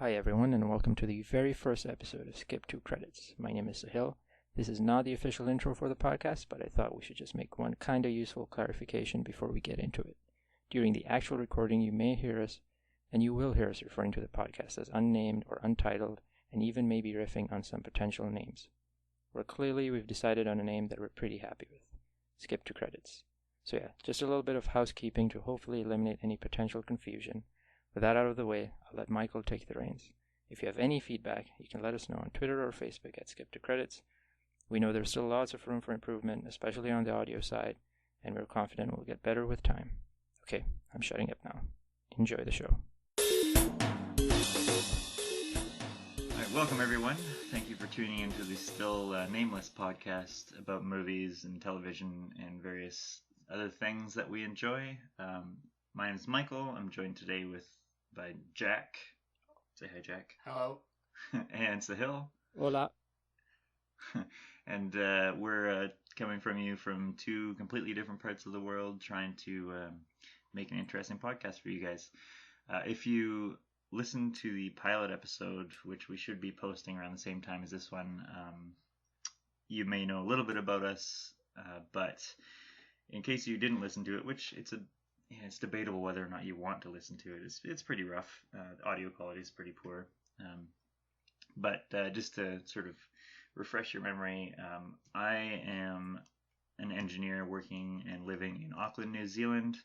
Hi everyone, and welcome to the very first episode of Skip 2 Credits. My name is Sahil. This is not the official intro for the podcast, but I thought we should just make one kinda useful clarification before we get into it. During the actual recording, you may hear us, and you will hear us referring to the podcast as unnamed or untitled, and even maybe riffing on some potential names. We've decided on a name that we're pretty happy with. Skip 2 Credits. So yeah, just a little bit of housekeeping to hopefully eliminate any potential confusion. With that out of the way, I'll let Michael take the reins. If you have any feedback, you can let us know on Twitter or Facebook at Skip2Credits. We know there's still lots of room for improvement, especially on the audio side, and we're confident we'll get better with time. Okay, I'm shutting up now. Enjoy the show. Alright, welcome everyone. Thank you for tuning into the still nameless podcast about movies and television and various other things that we enjoy. My name is Michael. I'm joined today by Jack. Say hi, Jack. Hello. And Sahil. Hola. And we're coming from you from two completely different parts of the world, trying to make an interesting podcast for you guys. If you listen to the pilot episode, which we should be posting around the same time as this one, you may know a little bit about us, but in case you didn't listen to it, which it's debatable whether or not you want to listen to it. It's pretty rough. The audio quality is pretty poor. But just to sort of refresh your memory, I am an engineer working and living in Auckland, New Zealand.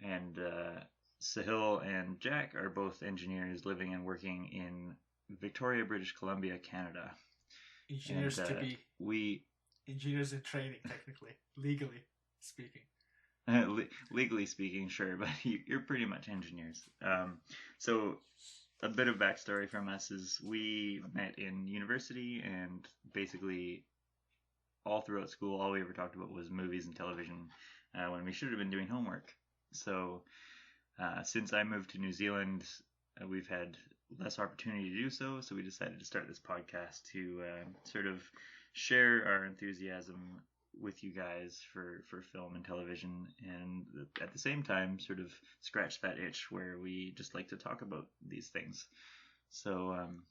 And Sahil and Jack are both engineers living and working in Victoria, British Columbia, Canada. Engineers engineers in training, technically, legally speaking. Legally speaking, sure, but you're pretty much engineers. So a bit of backstory from us is we met in university, and basically all throughout school, all we ever talked about was movies and television when we should have been doing homework. So since I moved to New Zealand, we've had less opportunity to do so, so we decided to start this podcast to sort of share our enthusiasm with you guys for film and television, and at the same time sort of scratch that itch where we just like to talk about these things. So I'm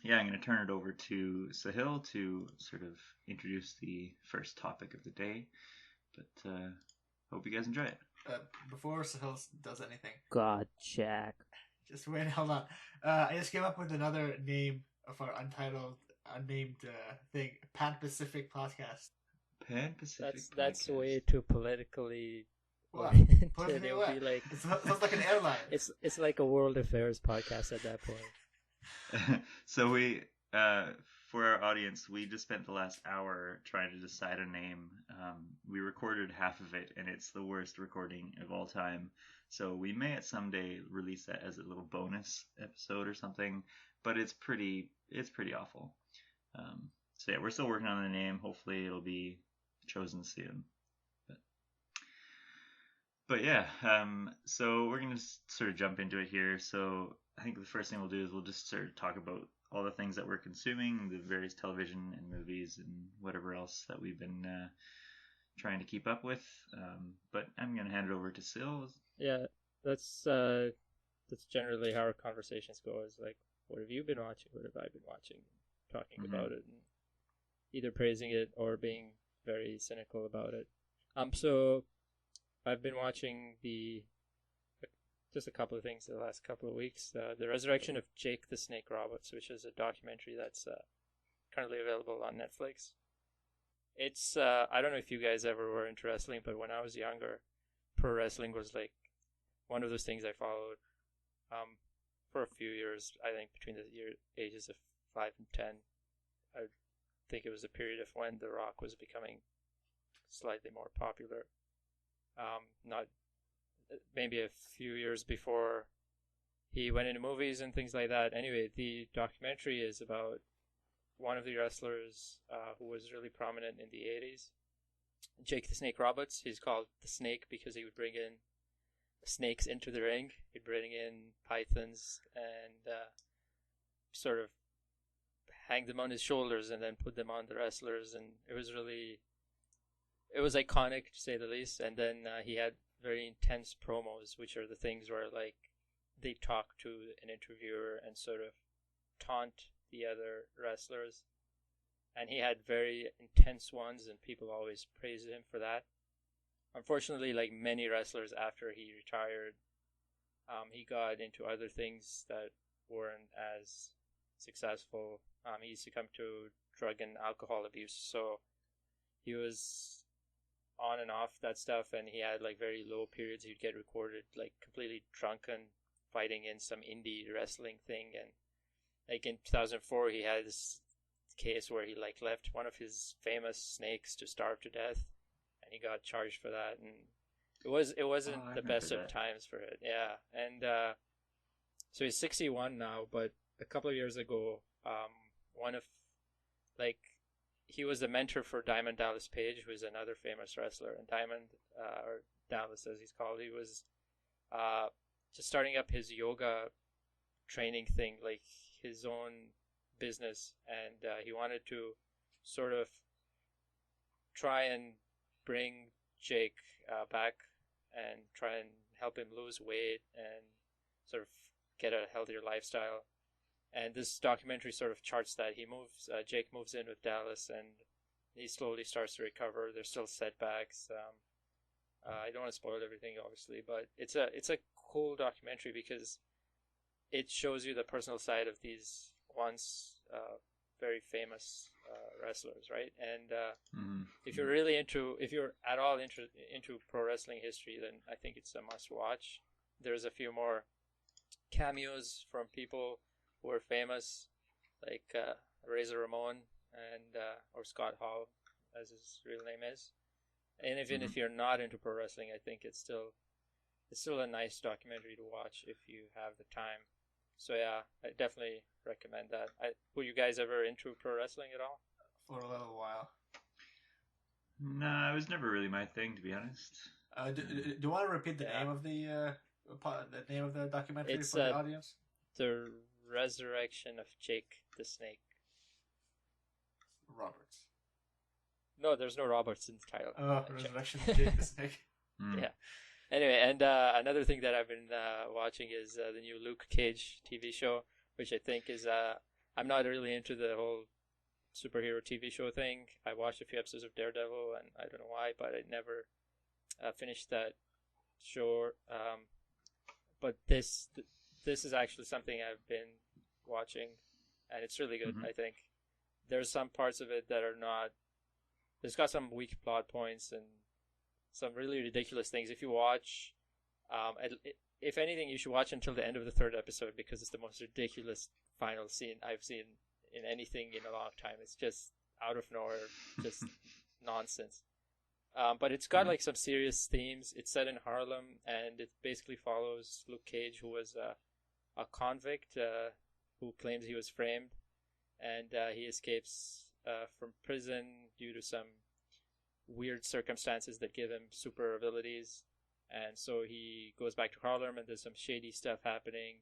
going to turn it over to Sahil to sort of introduce the first topic of the day, but hope you guys enjoy it. Before Sahil does anything, God, Jack. just wait, hold on. I just came up with another name of our unnamed thing, Pan Pacific Podcast. Pan Pacific. That's way too politically. What? Politically what? Be like, it sounds like an airline. It's like a world affairs podcast at that point. So we, for our audience, we just spent the last hour trying to decide a name. We recorded half of it, and it's the worst recording of all time. So we may at some day release that as a little bonus episode or something, but it's pretty awful. So yeah, we're still working on the name. Hopefully it'll be chosen soon. But yeah, so we're going to sort of jump into it here. So I think the first thing we'll do is we'll just sort of talk about all the things that we're consuming, the various television and movies and whatever else that we've been trying to keep up with. But I'm going to hand it over to Sil. Yeah, that's generally how our conversations go. Is like, what have you been watching? What have I been watching? Talking about it, and either praising it or being very cynical about it. So I've been watching just a couple of things the last couple of weeks. The Resurrection of Jake the Snake Roberts, which is a documentary that's currently available on Netflix. It's I don't know if you guys ever were into wrestling, but when I was younger, pro wrestling was like one of those things I followed for a few years. I think between the ages of 5 and 10. I think it was a period of when The Rock was becoming slightly more popular. Not maybe a few years before he went into movies and things like that. Anyway, the documentary is about one of the wrestlers who was really prominent in the 80s. Jake the Snake Roberts. He's called the Snake because he would bring in snakes into the ring. He'd bring in pythons and sort of hang them on his shoulders and then put them on the wrestlers, and it was iconic to say the least. And then he had very intense promos, which are the things where like they talk to an interviewer and sort of taunt the other wrestlers. And he had very intense ones, and people always praised him for that. Unfortunately, like many wrestlers after he retired, he got into other things that weren't as successful. He succumbed to drug and alcohol abuse, so he was on and off that stuff, and he had like very low periods. He'd get recorded like completely drunken, fighting in some indie wrestling thing, and like in 2004, he had this case where he like left one of his famous snakes to starve to death, and he got charged for that, and it wasn't the best of times for it. Yeah, and so he's 61 now, but a couple of years ago, one of like he was the mentor for Diamond Dallas Page, who is another famous wrestler, and Diamond or Dallas as he's called, he was just starting up his yoga training thing, like his own business, and he wanted to sort of try and bring Jake back and try and help him lose weight and sort of get a healthier lifestyle. And this documentary sort of charts that. Jake moves in with Dallas, and he slowly starts to recover. There's still setbacks. I don't want to spoil everything, obviously, but it's a cool documentary because it shows you the personal side of these once very famous wrestlers, right? And if you're at all into pro wrestling history, then I think it's a must watch. There's a few more cameos from people who are famous, like Razor Ramon and or Scott Hall, as his real name is. And even if you're not into pro wrestling, I think it's still a nice documentary to watch if you have the time. So yeah, I definitely recommend that. Were you guys ever into pro wrestling at all? For a little while. No, it was never really my thing, to be honest. Do you want to repeat the name of the documentary for the audience? The Resurrection of Jake the Snake Roberts. No, there's no Roberts in the title. Resurrection of Jake the Snake. Yeah. Anyway, and another thing that I've been watching is the new Luke Cage TV show, which I think is I'm not really into the whole superhero TV show thing. I watched a few episodes of Daredevil, and I don't know why, but I never finished that show. But this is actually something I've been watching, and it's really good. I think there's some parts of it that are not. There's got some weak plot points and some really ridiculous things. If you watch, if anything, you should watch until the end of the third episode because it's the most ridiculous final scene I've seen in anything in a long time. It's just out of nowhere, just nonsense. But it's got like some serious themes. It's set in Harlem, and it basically follows Luke Cage, who was a convict who claims he was framed, and he escapes from prison due to some weird circumstances that give him super abilities. And so he goes back to Harlem, and there's some shady stuff happening,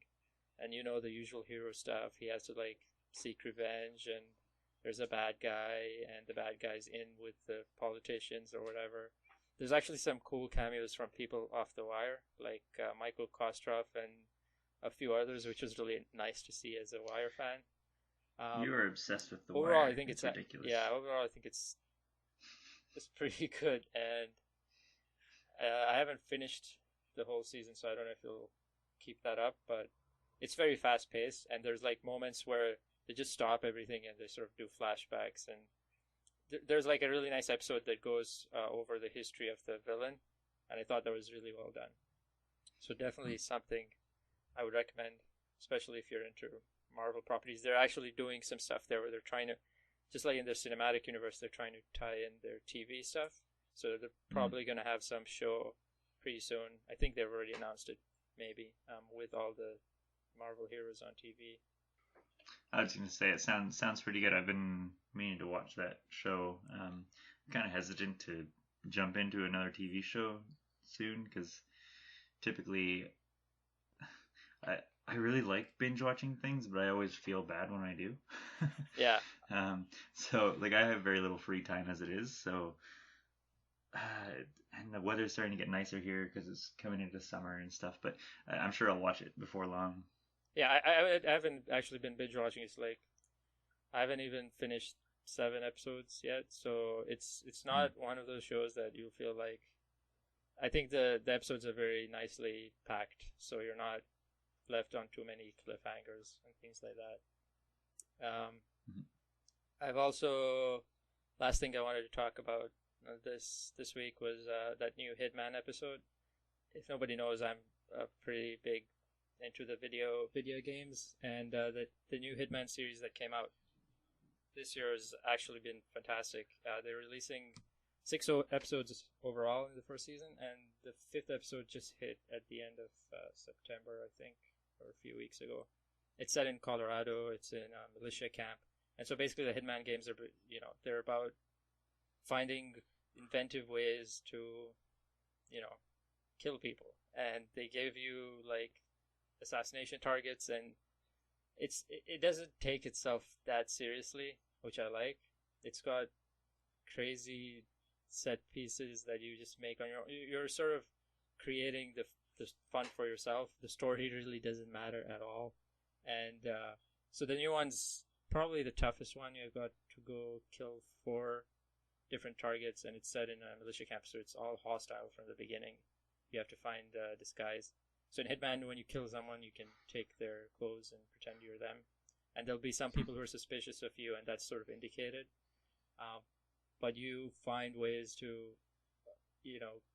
and you know the usual hero stuff. He has to like seek revenge, and there's a bad guy, and the bad guy's in with the politicians or whatever. There's actually some cool cameos from people off the wire, like Michael Kostroff and a few others, which was really nice to see as a Wire fan. You are obsessed with the overall, Wire. I think it's ridiculous. Overall, I think it's pretty good, and I haven't finished the whole season, so I don't know if you'll keep that up, but it's very fast paced, and there's like moments where they just stop everything and they sort of do flashbacks, and there's like a really nice episode that goes over the history of the villain, and I thought that was really well done. So definitely something I would recommend, especially if you're into Marvel properties. They're actually doing some stuff there where they're trying to, just like in their cinematic universe, they're trying to tie in their TV stuff. So they're probably going to have some show pretty soon. I think they've already announced it, maybe, with all the Marvel heroes on TV. I was going to say, it sounds pretty good. I've been meaning to watch that show. I'm kind of hesitant to jump into another TV show soon because typically I really like binge watching things, but I always feel bad when I do. Yeah. So like I have very little free time as it is, so and the weather's starting to get nicer here because it's coming into summer and stuff. But I'm sure I'll watch it before long. Yeah, I haven't actually been binge watching. It's like I haven't even finished 7 episodes yet, so it's not one of those shows that you feel like. I think the episodes are very nicely packed, so you're not left on too many cliffhangers and things like that. I've also last thing I wanted to talk about this week was that new Hitman episode. If nobody knows, I'm pretty big into the video games, and the new Hitman series that came out this year has actually been fantastic. They're releasing 6 episodes overall in the first season, and the 5th episode just hit at the end of September, I think, or a few weeks ago. It's set in Colorado. It's in a militia camp, and so basically the Hitman games are, they're about finding inventive ways to, kill people, and they give you like assassination targets, and it doesn't take itself that seriously, which I like. It's got crazy set pieces that you just make on your own. You're sort of creating the fun for yourself. The story really doesn't matter at all, and so the new one's probably the toughest one. You've got to go kill 4 different targets, and it's set in a militia camp, so it's all hostile from the beginning. You have to find disguise. So in Hitman, when you kill someone, you can take their clothes and pretend you're them, and there'll be some people who are suspicious of you, and that's sort of indicated. But you find ways to,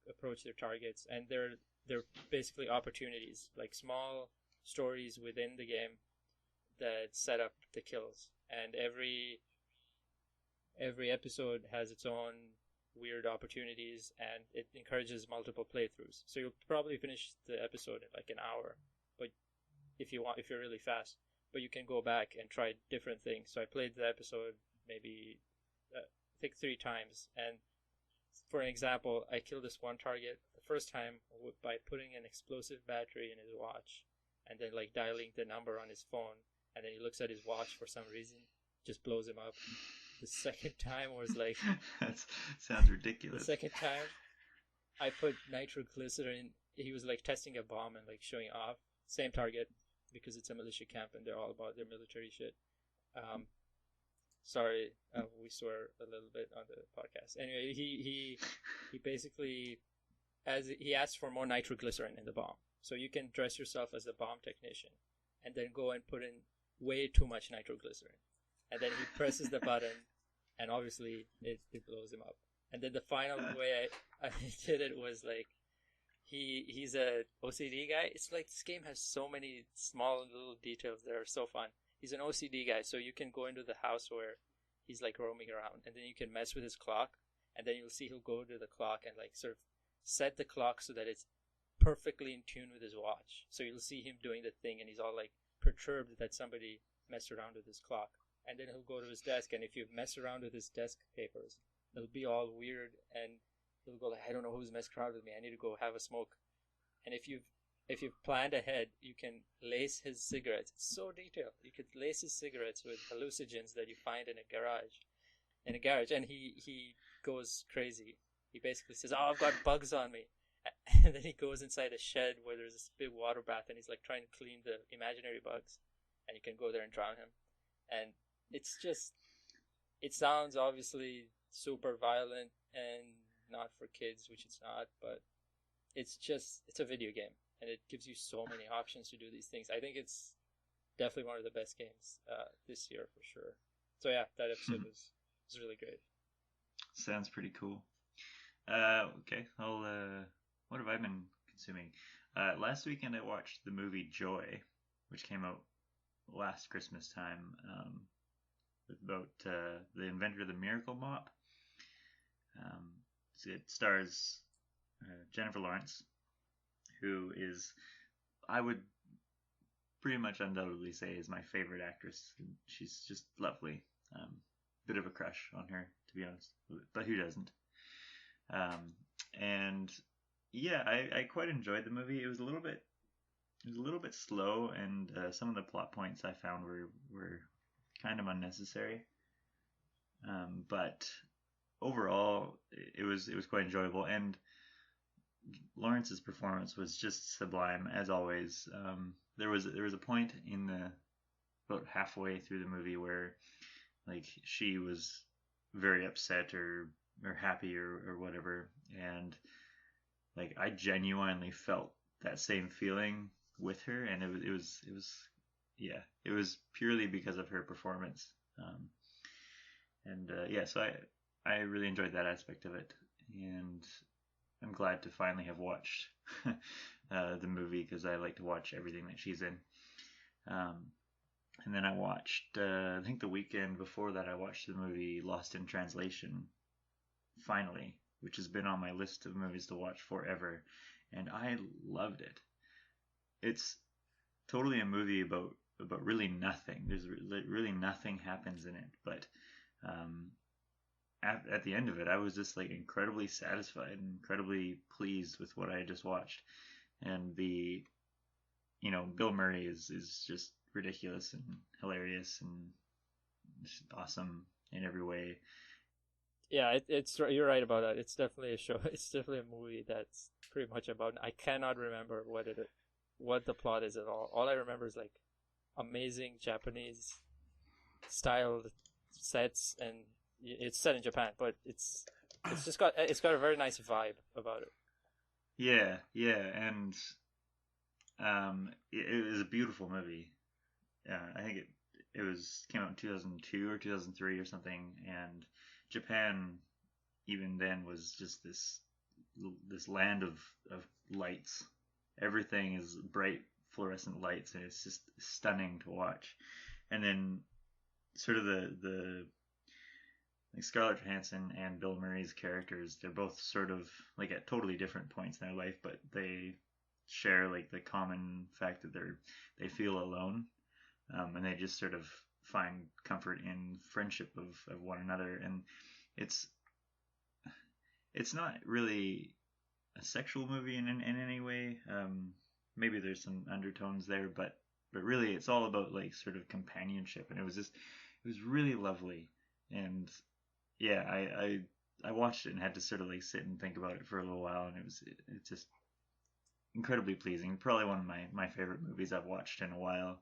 approach their targets, and they're basically opportunities, like small stories within the game that set up the kills, and every episode has its own weird opportunities, and it encourages multiple playthroughs. So you'll probably finish the episode in like an hour, but if you're really fast, but you can go back and try different things. So I played the episode maybe I think 3 times, and for an example, I killed this one target the first time by putting an explosive battery in his watch, and then like dialing the number on his phone, and then he looks at his watch for some reason, just blows him up. The second time was like... That sounds ridiculous. The second time, I put nitroglycerin. He was like testing a bomb and like showing off. Same target, because it's a militia camp and they're all about their military shit. Sorry, we swear a little bit on the podcast. Anyway, he basically, as he asked for more nitroglycerin in the bomb. So you can dress yourself as a bomb technician and then go and put in way too much nitroglycerin. And then he presses the button, and obviously it blows him up. And then the final way I did it was like, he's a OCD guy. It's like this game has so many small little details that are so fun. He's an OCD guy, so you can go into the house where he's like roaming around, and then you can mess with his clock, and then you'll see he'll go to the clock and like sort of set the clock so that it's perfectly in tune with his watch. So you'll see him doing the thing, and he's all like perturbed that somebody messed around with his clock. And then he'll go to his desk, and if you mess around with his desk papers, they'll be all weird, and he'll go like, I don't know who's messed around with me, I need to go have a smoke. And if you've planned ahead, you can lace his cigarettes. It's so detailed. You could lace his cigarettes with hallucinogens that you find in a garage, and he goes crazy. He basically says, oh, I've got bugs on me. And then he goes inside a shed where there's this big water bath, and he's like trying to clean the imaginary bugs, and you can go there and drown him. And it's just, it sounds obviously super violent and not for kids, which it's not, but it's a video game, and it gives you so many options to do these things. I think it's definitely one of the best games this year for sure. So yeah, that episode was really great. Sounds pretty cool. Okay, what have I been consuming? Last weekend I watched the movie Joy, which came out last Christmas time. About the inventor of the Miracle Mop. It stars Jennifer Lawrence, who is, I would pretty much undoubtedly say, is my favorite actress. She's just lovely. Bit of a crush on her, to be honest, but who doesn't? And yeah, I quite enjoyed the movie. It was a little bit slow, and some of the plot points I found were kind of unnecessary. But overall, it was quite enjoyable, and Lawrence's performance was just sublime as always. There was a point in the about halfway through the movie where like she was very upset or happy or whatever, and like I genuinely felt that same feeling with her, and yeah, it was purely because of her performance. Yeah, so I really enjoyed that aspect of it, and I'm glad to finally have watched the movie because I like to watch everything that she's in. And then I watched, I think the weekend before that, I watched the movie Lost in Translation, finally, which has been on my list of movies to watch forever, and I loved it. It's totally a movie about really nothing. There's really nothing happens in it, but at the end of it, I was just like incredibly satisfied and incredibly pleased with what I had just watched. And Bill Murray is just ridiculous and hilarious and just awesome in every way. Yeah, you're right about that. It's definitely a show. It's definitely a movie that's pretty much about. I cannot remember what the plot is at all. All I remember is like amazing Japanese style sets, and it's set in Japan, but it's got a very nice vibe about it. Yeah, and it was a beautiful movie. I think it came out in 2002 or 2003 or something, and Japan even then was just this land of lights. Everything is bright fluorescent lights, and it's just stunning to watch. And then sort of the like Scarlett Johansson and Bill Murray's characters, they're both sort of like at totally different points in their life, but they share like the common fact that they feel alone, and they just sort of find comfort in friendship of one another. And it's not really a sexual movie in any way. Maybe there's some undertones there, but really it's all about like sort of companionship, and it was really lovely. And yeah, I watched it and had to sort of like sit and think about it for a little while, and it's just incredibly pleasing. Probably one of my favorite movies I've watched in a while.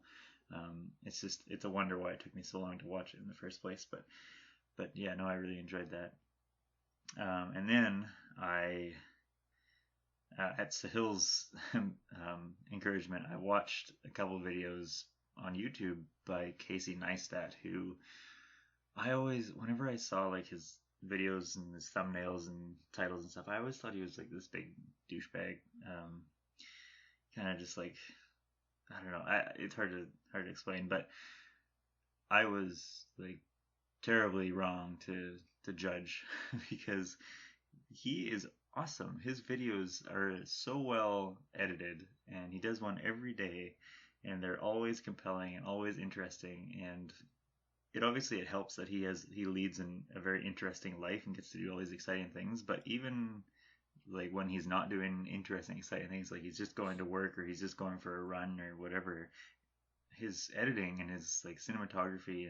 It's a wonder why it took me so long to watch it in the first place, but yeah, no, I really enjoyed that. And then at Sahil's encouragement, I watched a couple videos on YouTube by Casey Neistat, who I always, whenever I saw like his videos and his thumbnails and titles and stuff, I always thought he was like this big douchebag, kind of just like, I don't know, it's hard to explain, but I was like terribly wrong to judge because he is awesome. His videos are so well edited, and he does one every day, and they're always compelling and always interesting. And it helps that he leads in a very interesting life and gets to do all these exciting things. But even like when he's not doing interesting, exciting things, like he's just going to work or he's just going for a run or whatever, his editing and his like cinematography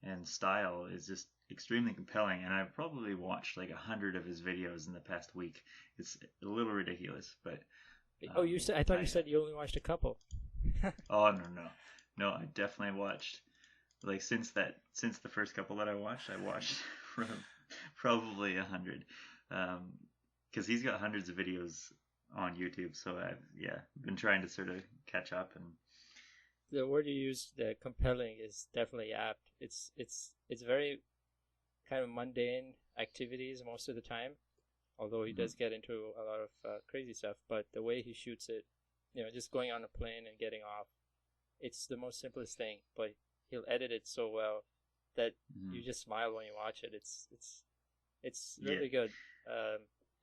and style is just extremely compelling. And I've probably watched like 100 of his videos in the past week. It's a little ridiculous, but I thought you said you only watched a couple. Oh no, I definitely watched like since the first couple that I watched from probably 100, because he's got hundreds of videos on YouTube. So I've been trying to sort of catch up. And the word you used, the compelling, is definitely apt. It's very kind of mundane activities most of the time, although he does get into a lot of crazy stuff. But the way he shoots it, just going on a plane and getting off, it's the most simplest thing, but he'll edit it so well that you just smile when you watch it. It's really good.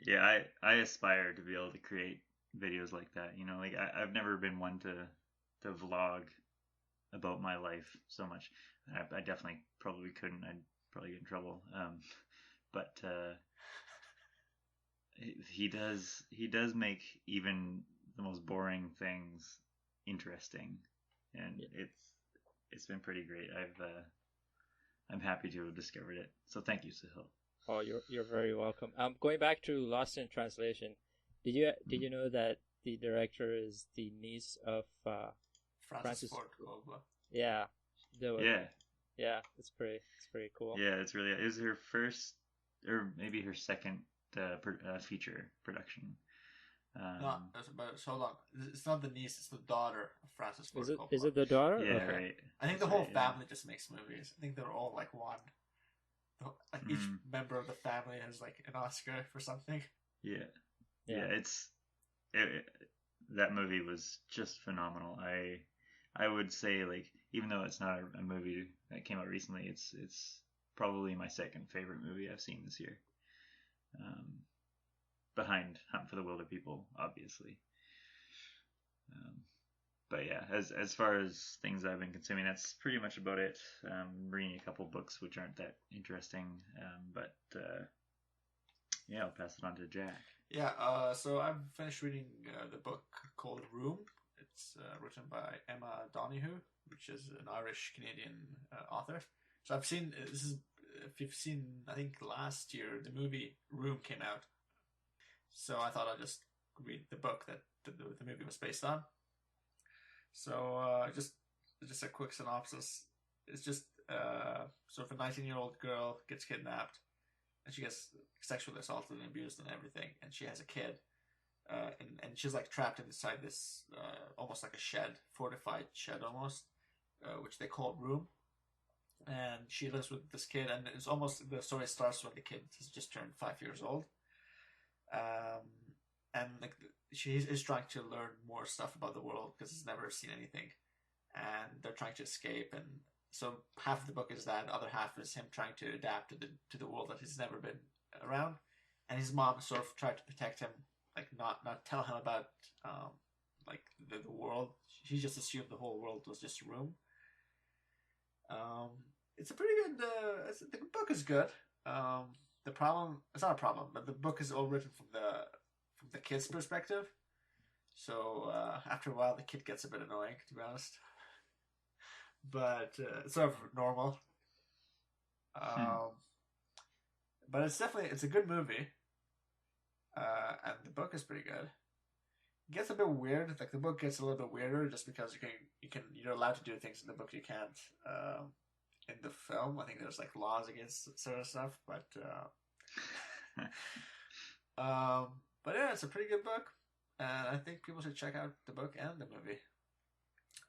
I aspire to be able to create videos like that. Like I've never been one to vlog about my life so much. I definitely probably couldn't. I'd probably get in trouble. But he does make even the most boring things interesting, and it's been pretty great. I'm happy to have discovered it. So thank you, Sahil. Oh, you're very welcome. Going back to Lost in Translation, did you know that the director is the niece of Francis Ford Coppola. Yeah, Yeah. yeah. It's pretty cool. Yeah, it's really. It was her first, or maybe her second feature production. No, but so long. It's not the niece; it's the daughter of Francis Ford Coppola. Is it the daughter? Yeah, okay. right. I think the whole family just makes movies. I think they're all like one. Like each member of the family has like an Oscar for something. Yeah. That movie was just phenomenal. I would say, like, even though it's not a movie that came out recently, it's probably my second favorite movie I've seen this year. Behind Hunt for the Wilder People, obviously. But yeah, as far as things I've been consuming, that's pretty much about it. Reading a couple books which aren't that interesting, but yeah, I'll pass it on to Jack. Yeah, so I've finished reading the book called Room. It's written by Emma Donoghue, which is an Irish-Canadian author. So I've seen, if you've seen, I think last year, the movie Room came out. So I thought I'd just read the book that the movie was based on. So just a quick synopsis. It's just sort of a 19-year-old girl gets kidnapped, and she gets sexually assaulted and abused and everything, and she has a kid, and she's like trapped inside this almost like a shed, fortified shed almost, which they call Room, and she lives with this kid, and it's almost, the story starts when the kid has just turned 5 years old, and like she is trying to learn more stuff about the world because he's never seen anything, and they're trying to escape, and so half of the book is that, the other half is him trying to adapt to the world that he's never been around, and his mom sort of tried to protect him, like not tell him about like the world. She just assumed the whole world was just a room. It's a pretty good. The book is good. The problem, it's not a problem, but the book is all written from the kid's perspective. So after a while, the kid gets a bit annoying, to be honest. But it's sort of normal. But it's a good movie, and the book is pretty good. It gets a bit weird. Like the book gets a little bit weirder just because you're allowed to do things in the book you can't in the film. I think there's like laws against certain stuff, but but yeah, it's a pretty good book, and I think people should check out the book and the movie.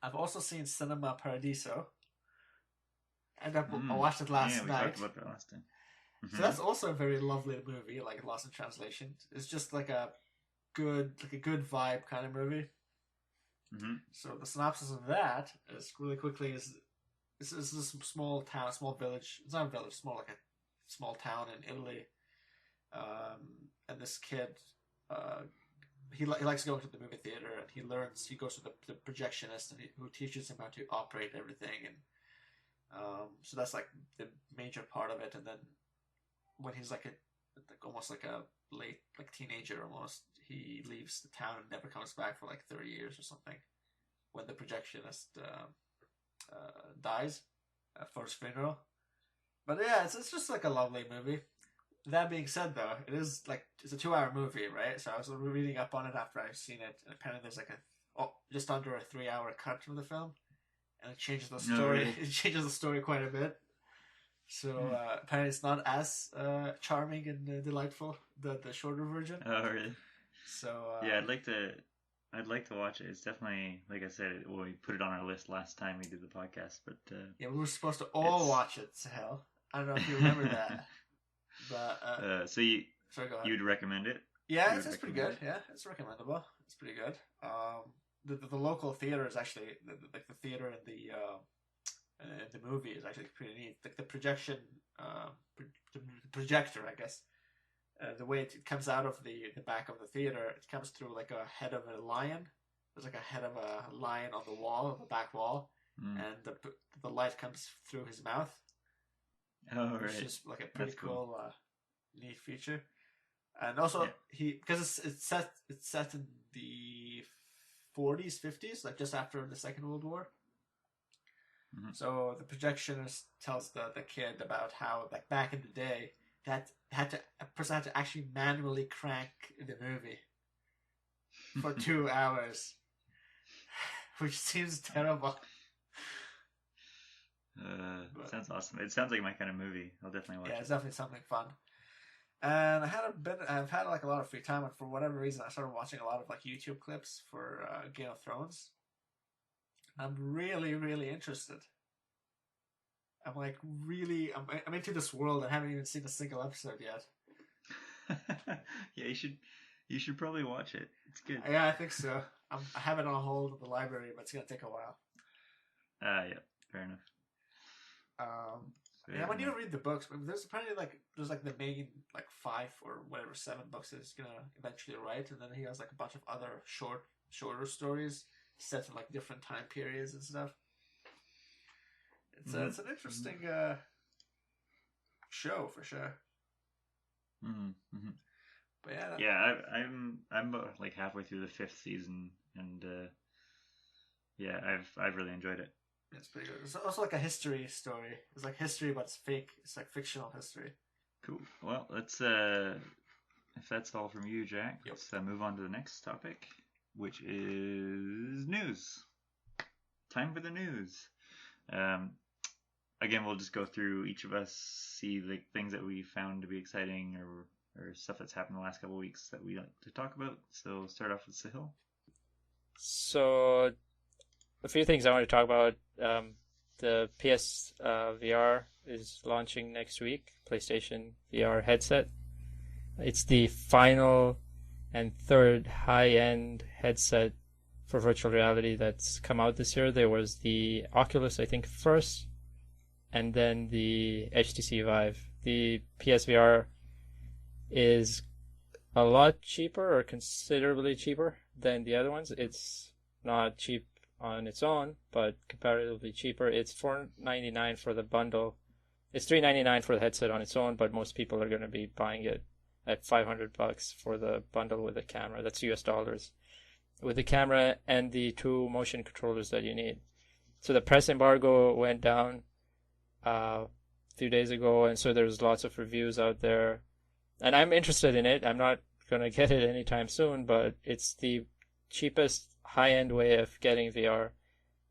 I've also seen Cinema Paradiso, and I watched it last night. We talked about that last time. So that's also a very lovely movie, like Lost in Translation. It's just like a good vibe kind of movie. So the synopsis of that is really quickly is this small town, small village. It's not a village. It's more like a small town in Italy. And this kid, he likes going to the movie theater, and he goes to the projectionist, and who teaches him how to operate everything, and so that's like the major part of it. And then when he's like almost like a late teenager almost, he leaves the town and never comes back for like 30 years or something. When the projectionist dies for his funeral. But yeah, it's just like a lovely movie. That being said, though, it's a 2-hour movie, right? So I was reading up on it after I've seen it, and apparently there's like just under a 3-hour cut of the film, and it changes the story. No, really? It changes the story quite a bit. So apparently it's not as charming and delightful, the shorter version. Oh, really? So yeah, I'd like to watch it. It's definitely, like I said, we put it on our list last time we did the podcast, but yeah, we were supposed to all watch it. Sahel, I don't know if you remember that. But so you'd recommend it? Yeah, it's pretty good. Yeah, it's recommendable. It's pretty good. The local theater is actually the theater in the movie is actually pretty neat. Like the projection, the projector, I guess. The way it comes out of the back of the theater, it comes through like a head of a lion. There's like a head of a lion on the wall, the back wall, and the light comes through his mouth. Oh, right. It's just like a pretty cool, neat feature. And also, because it's set in the 40s, 50s, like just after the Second World War. So the projectionist tells the kid about how, like back in the day, that a person had to actually manually crank the movie for 2 hours, which seems terrible. Sounds awesome. It sounds like my kind of movie. I'll definitely watch it. Yeah, it's definitely something fun. And I've had like a lot of free time, and for whatever reason, I started watching a lot of like YouTube clips for Game of Thrones. I'm really, really interested. I'm like I'm into this world. I haven't even seen a single episode yet. Yeah, you should probably watch it. It's good. Yeah, I think so. I have it on hold at the library, but it's gonna take a while. Yeah, fair enough. Yeah, when you read the books, there's apparently there's the main 5 or whatever 7 books that he's gonna eventually write, and then he has a bunch of other shorter stories set in different time periods and stuff. It's it's an interesting show for sure. Mm-hmm. But yeah, I'm about halfway through the 5th season, and yeah, I've really enjoyed it. It's pretty good. It's also a history story. It's history, but it's fake. It's fictional history. Cool. Well, let's if that's all from you, Jack, yep. Let's move on to the next topic, which is news. Time for the news. Again, we'll just go through each of us, see the things that we found to be exciting or stuff that's happened the last couple of weeks that we like to talk about. So start off with Sahil. So a few things I want to talk about. The PS VR is launching next week. PlayStation VR headset. It's the final and third high-end headset for virtual reality that's come out this year. There was the Oculus, I think, first, and then the HTC Vive. The PSVR is a lot cheaper, or considerably cheaper than the other ones. It's not cheap on its own, but comparatively cheaper. It's $499 for the bundle. It's $399 for the headset on its own, but most people are going to be buying it at $500 for the bundle with the camera. That's US dollars. With the camera and the 2 motion controllers that you need. So the press embargo went down a few days ago, and so there's lots of reviews out there. And I'm interested in it. I'm not going to get it anytime soon, but it's the cheapest high-end way of getting VR.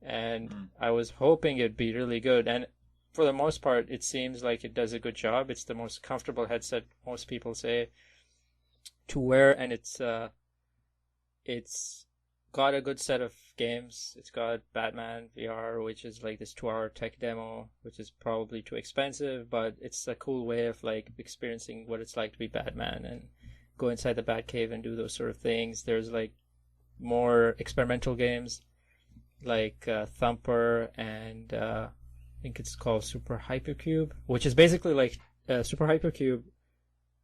And I was hoping it'd be really good. And for the most part, it seems like it does a good job. It's the most comfortable headset, most people say, to wear, and it's got a good set of games. It's got Batman VR, which is this 2-hour tech demo, which is probably too expensive, but it's a cool way of experiencing what it's like to be Batman and go inside the Batcave and do those sort of things. There's more experimental games like Thumper and I think it's called Super Hypercube, which is basically Super Hypercube.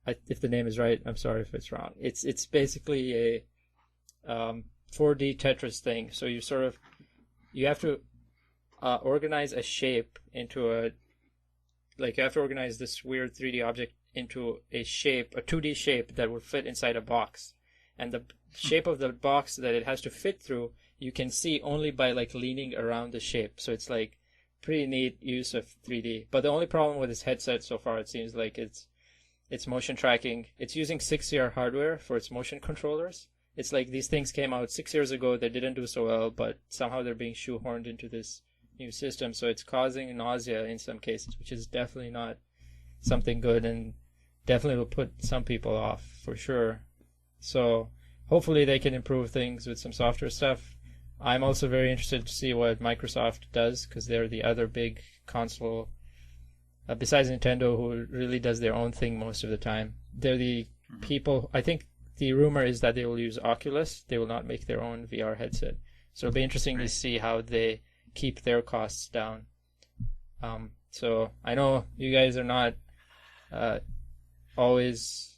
If the name is right, I'm sorry if it's wrong. It's basically a 4D Tetris thing. So you have to organize a shape into you have to organize this weird 3D object into a 2D shape that would fit inside a box. And the shape of the box that it has to fit through, you can see only by leaning around the shape. So it's pretty neat use of 3D. But the only problem with this headset so far, it seems like it's motion tracking. It's using 6-year hardware for its motion controllers. It's these things came out 6 years ago. They didn't do so well, but somehow they're being shoehorned into this new system. So it's causing nausea in some cases, which is definitely not something good and definitely will put some people off for sure. So hopefully they can improve things with some software stuff. I'm also very interested to see what Microsoft does, because they're the other big console, besides Nintendo, who really does their own thing most of the time. They're the people, I think the rumor is that they will use Oculus. They will not make their own VR headset. So it'll be interesting to see how they keep their costs down. So I know you guys are not always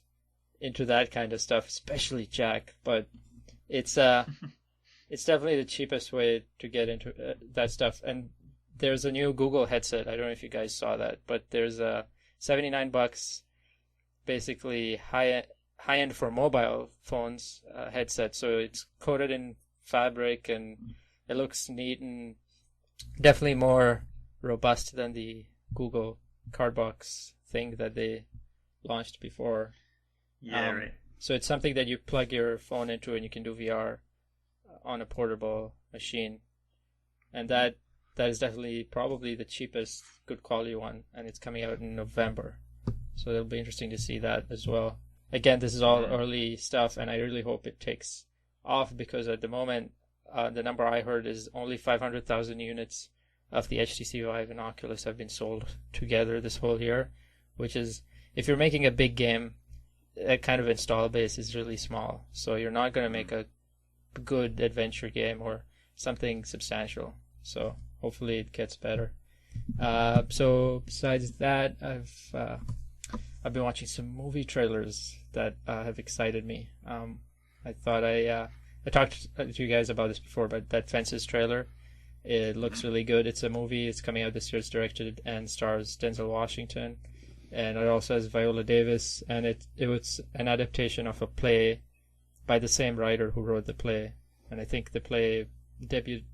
into that kind of stuff, especially Jack, but it's definitely the cheapest way to get into that stuff. And there's a new Google headset. I don't know if you guys saw that, but there's a $79 basically high-end for mobile phones headset. So it's coated in fabric and it looks neat and definitely more robust than the Google Cardbox thing that they launched before. Yeah, right. So it's something that you plug your phone into and you can do VR on a portable machine. And that is definitely probably the cheapest good quality one, and it's coming out in November. So it'll be interesting to see that as well. Again, this is all early stuff, and I really hope it takes off, because at the moment, the number I heard is only 500,000 units of the HTC Vive and Oculus have been sold together this whole year, which is, if you're making a big game, that kind of install base is really small. So you're not going to make a good adventure game or something substantial. So hopefully it gets better. So besides that, I've been watching some movie trailers that have excited me. I thought I talked to you guys about this before, but that Fences trailer, it looks really good. It's a movie. It's coming out this year. It's directed and stars Denzel Washington, and it also has Viola Davis. And it was an adaptation of a play by the same writer who wrote the play. And I think the play debuted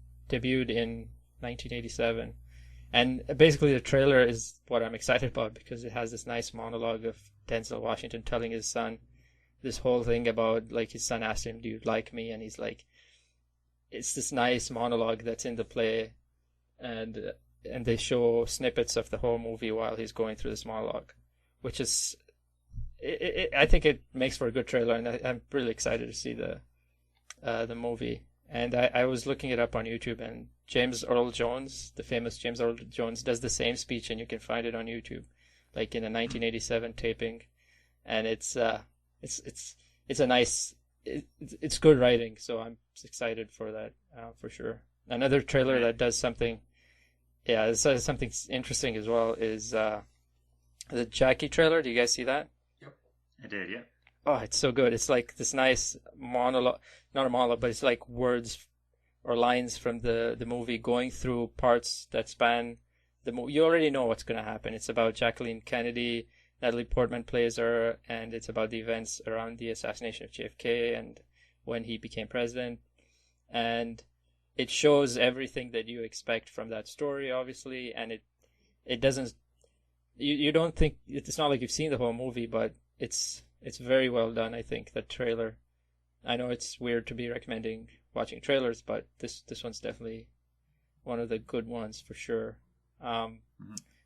in 1987. And basically the trailer is what I'm excited about, because it has this nice monologue of Denzel Washington telling his son this whole thing about, like, his son asked him, "Do you like me?" And he's like, it's this nice monologue that's in the play, and they show snippets of the whole movie while he's going through this monologue, which is, I think it makes for a good trailer, and I'm really excited to see the movie. And I was looking it up on YouTube, and James Earl Jones, the famous James Earl Jones, does the same speech, and you can find it on YouTube, like in a 1987 taping. And it's a nice, it's good writing, so I'm excited for that, for sure. Another trailer that does something, something interesting as well is the Jackie trailer. Do you guys see that? Yep, I did. Yeah. Oh, it's so good. It's like this nice monologue, not a monologue, but it's like words or lines from the movie going through parts that span the movie. You already know what's going to happen. It's about Jacqueline Kennedy. Natalie Portman plays her, and it's about the events around the assassination of JFK and when he became president. And it shows everything that you expect from that story, obviously, and it doesn't, you don't think, it's not like you've seen the whole movie, but it's very well done, I think, the trailer. I know it's weird to be recommending watching trailers, but this one's definitely one of the good ones for sure.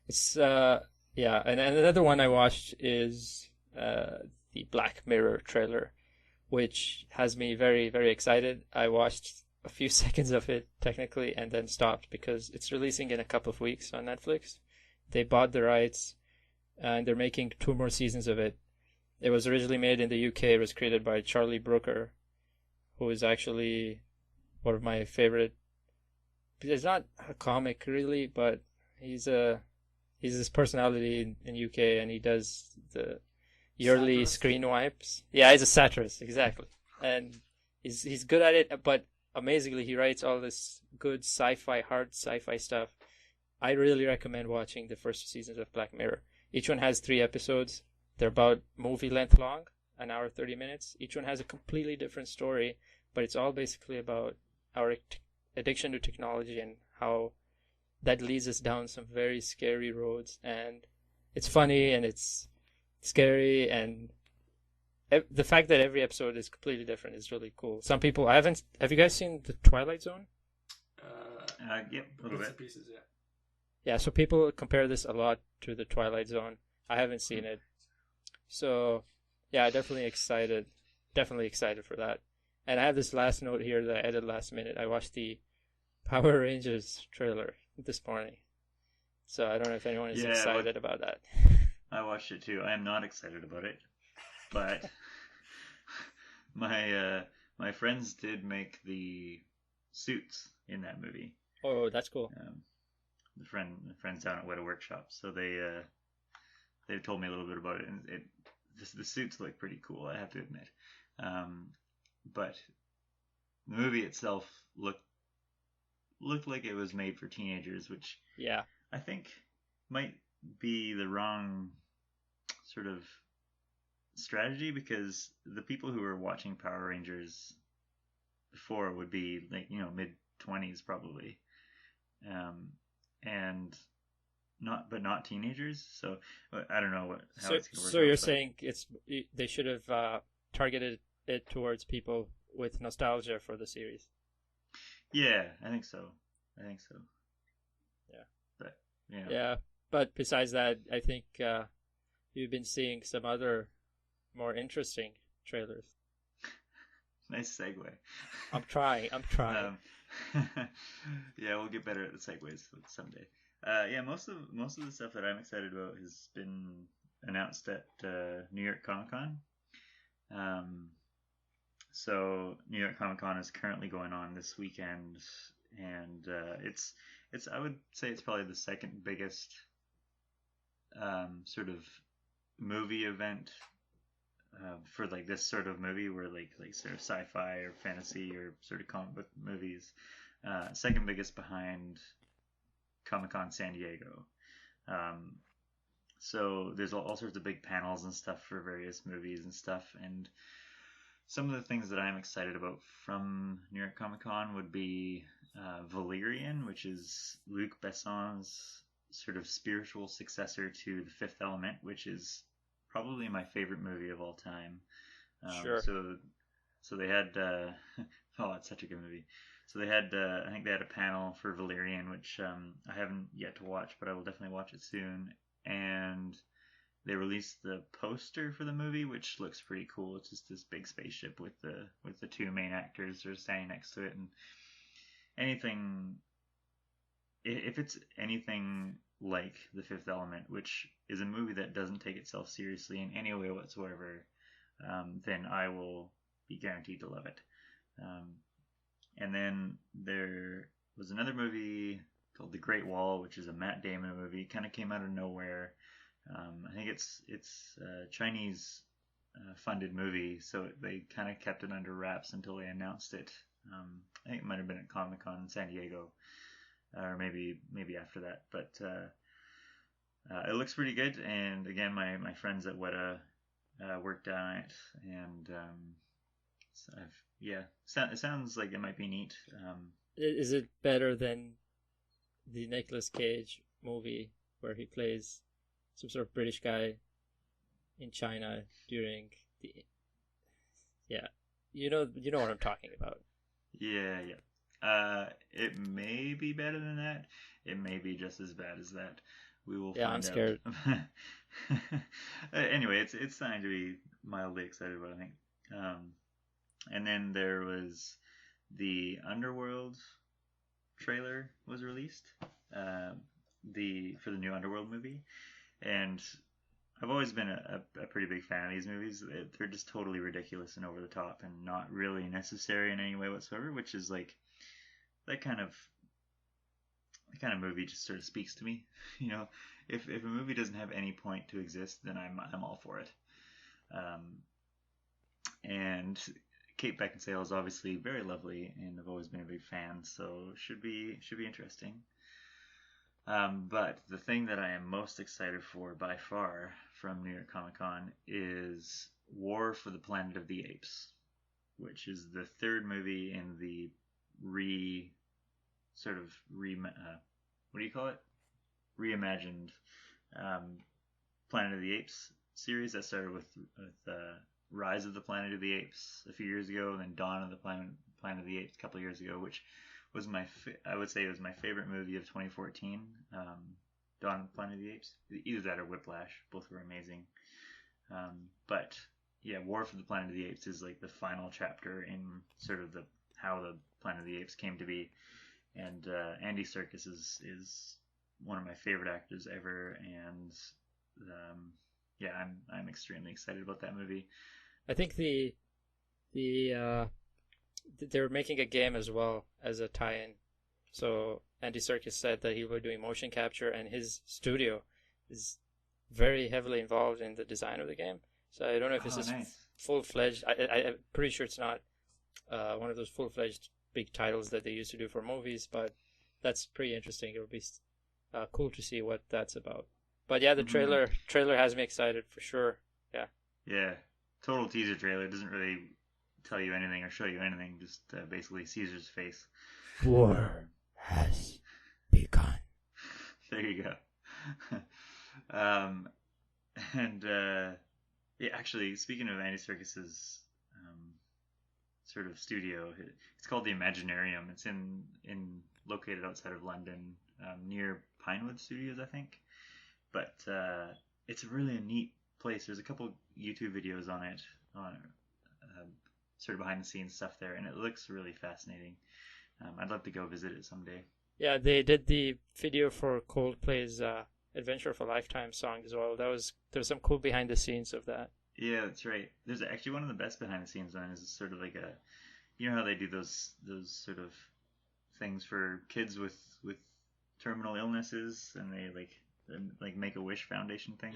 It's and another one I watched is the Black Mirror trailer, which has me very, very excited. I watched a few seconds of it technically and then stopped because it's releasing in a couple of weeks on Netflix. They bought the rights and they're making 2 more seasons of it. It was originally made in the UK. It was created by Charlie Brooker, who is actually one of my favorite. He's not a comic really, but he's this personality in UK, and he does the yearly Satirist. screen wipes. Yeah, he's a satirist, exactly, and he's good at it. But amazingly, he writes all this good hard sci-fi stuff. I really recommend watching the first 2 seasons of Black Mirror. Each one has 3 episodes. They're about movie length long, an hour 30 minutes. Each one has a completely different story, but it's all basically about our addiction to technology and how that leads us down some very scary roads. And it's funny and it's scary, and the fact that every episode is completely different is really cool. Some people, have you guys seen The Twilight Zone? Yep, a little bit. Pieces, yeah. Yeah, so people compare this a lot to The Twilight Zone. I haven't seen it. So, yeah, definitely excited for that. And I have this last note here that I added last minute. I watched the Power Rangers trailer this morning. So I don't know if anyone is excited about that. I watched it too. I am not excited about it, but my friends did make the suits in that movie. Oh, that's cool. The friends down at Weta Workshop, so they told me a little bit about it, and the suits look pretty cool, I have to admit. But the movie itself looked like it was made for teenagers, which I think might be the wrong sort of strategy, because the people who were watching Power Rangers before would be like, mid-20s probably, and not teenagers. So I don't know how So it's going to work so out, you're but saying they should have targeted it towards people with nostalgia for the series. yeah, I think so. Yeah. But you know, Yeah, but besides that, I think you've been seeing some other more interesting trailers. nice segue. I'm trying. Um, yeah, we'll get better at the segues someday. Yeah, most of the stuff that I'm excited about has been announced at New York Comic Con. So New York Comic Con is currently going on this weekend, and it's I would say it's probably the second biggest sort of movie event for like this sort of movie where like sort of sci-fi or fantasy or sort of comic book movies. Second biggest behind Comic Con San Diego. Um, so there's all sorts of big panels and stuff for various movies and stuff. And some of the things that I'm excited about from New York Comic Con would be Valerian, which is Luc Besson's sort of spiritual successor to The Fifth Element, which is probably my favorite movie of all time. Sure. So they had oh, it's such a good movie. So they had I think they had a panel for Valerian, which I haven't yet to watch, but I will definitely watch it soon. And they released the poster for the movie, which looks pretty cool. It's just this big spaceship with the two main actors sort of standing next to it, and anything if it's anything like The Fifth Element, which is a movie that doesn't take itself seriously in any way whatsoever, then I will be guaranteed to love it. And then there was another movie called The Great Wall, which is a Matt Damon movie. It kind of came out of nowhere. I think it's a Chinese funded movie, so they kind of kept it under wraps until they announced it. I think it might have been at Comic Con in San Diego, or maybe after that. But it looks pretty good. And again, my friends at Weta worked on it, and it sounds like it might be neat. Is it better than the Nicolas Cage movie where he plays some sort of British guy in China during the... Yeah, you know what I'm talking about. Yeah. It may be better than that. It may be just as bad as that. We will find out. I'm scared. Anyway, it's something to be mildly excited about, I think. And then there was the Underworld trailer was released. For the new Underworld movie, and I've always been a pretty big fan of these movies. They're just totally ridiculous and over the top and not really necessary in any way whatsoever, which is like that kind of movie just sort of speaks to me. You know, if a movie doesn't have any point to exist, then I'm all for it. And Kate Beckinsale is obviously very lovely, and I've always been a big fan, so should be interesting. But the thing that I am most excited for by far from New York Comic Con is War for the Planet of the Apes, which is the third movie in the what do you call it? Reimagined Planet of the Apes series that started with Rise of the Planet of the Apes a few years ago, and then Dawn of the Planet of the Apes a couple of years ago, which was I would say it was my favorite movie of 2014. Dawn of the Planet of the Apes. Either that or Whiplash. Both were amazing. But yeah, War for the Planet of the Apes is like the final chapter in sort of how the Planet of the Apes came to be. And Andy Serkis is one of my favorite actors ever, and yeah, I'm extremely excited about that movie. I think they're making a game as well as a tie-in. So Andy Serkis said that he was doing motion capture, and his studio is very heavily involved in the design of the game. So I don't know if this is nice. Full-fledged. I'm pretty sure it's not one of those full-fledged big titles that they used to do for movies, but that's pretty interesting. It'll be cool to see what that's about. But yeah, the trailer has me excited for sure. Yeah, total teaser trailer. Doesn't really tell you anything or show you anything. Just basically Caesar's face. War has begun. There you go. um, and yeah, actually, speaking of Andy Serkis's sort of studio, it's called the Imaginarium. It's located outside of London, near Pinewood Studios, I think. But it's really a neat place. There's a couple YouTube videos on it, sort of behind the scenes stuff there, and it looks really fascinating. I'd love to go visit it someday. Yeah, they did the video for Coldplay's Adventure of a Lifetime song as well. There's some cool behind the scenes of that. Yeah, that's right. There's actually one of the best behind the scenes ones is sort of like you know how they do those sort of things for kids with terminal illnesses, and they like Make-A-Wish Foundation things.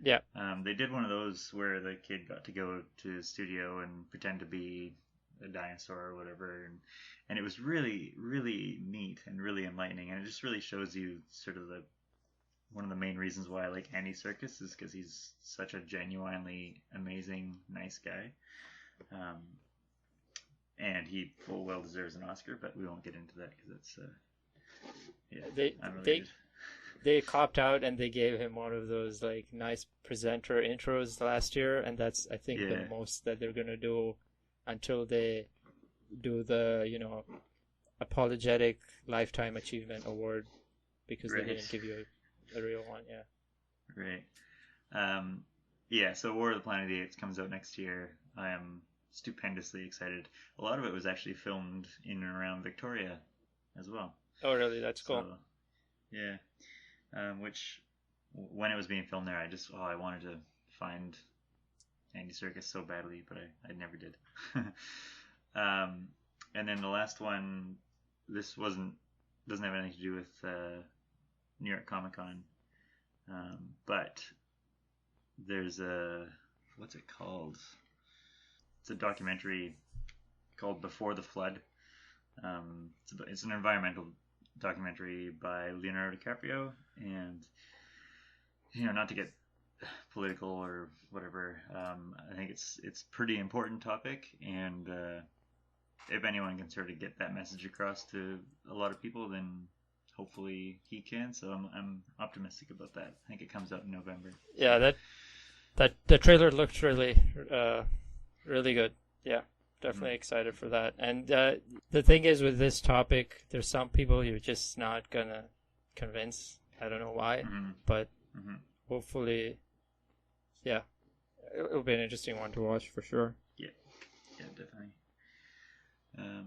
Yeah. They did one of those where the kid got to go to the studio and pretend to be a dinosaur or whatever, and it was really, really neat and really enlightening, and it just really shows you sort of one of the main reasons why I like Andy Serkis is because he's such a genuinely amazing, nice guy. And he full well deserves an Oscar, but we won't get into that because it's unrelated. They copped out and they gave him one of those like nice presenter intros last year, and that's I think the most that they're gonna do until they do the apologetic Lifetime Achievement Award, because they didn't give you a real one. Right. So War of the Planet of the Apes comes out next year. I am stupendously excited. A lot of it was actually filmed in and around Victoria as well. Oh, really? That's cool. So, yeah. Which, when it was being filmed there, I wanted to find Andy Serkis so badly, but I never did. And then the last one, this doesn't have anything to do with New York Comic Con, but there's what's it called? It's a documentary called Before the Flood. It's an environmental documentary by Leonardo DiCaprio, and not to get political or whatever, I think it's pretty important topic, and if anyone can sort of get that message across to a lot of people, then hopefully he can. So I'm optimistic about that. I think it comes out in November. Yeah, that the trailer looked really really good. Yeah, definitely excited for that. And the thing is, with this topic, there's some people you're just not gonna convince. I don't know why, but hopefully, yeah, it'll be an interesting one to watch for sure. Yeah, definitely.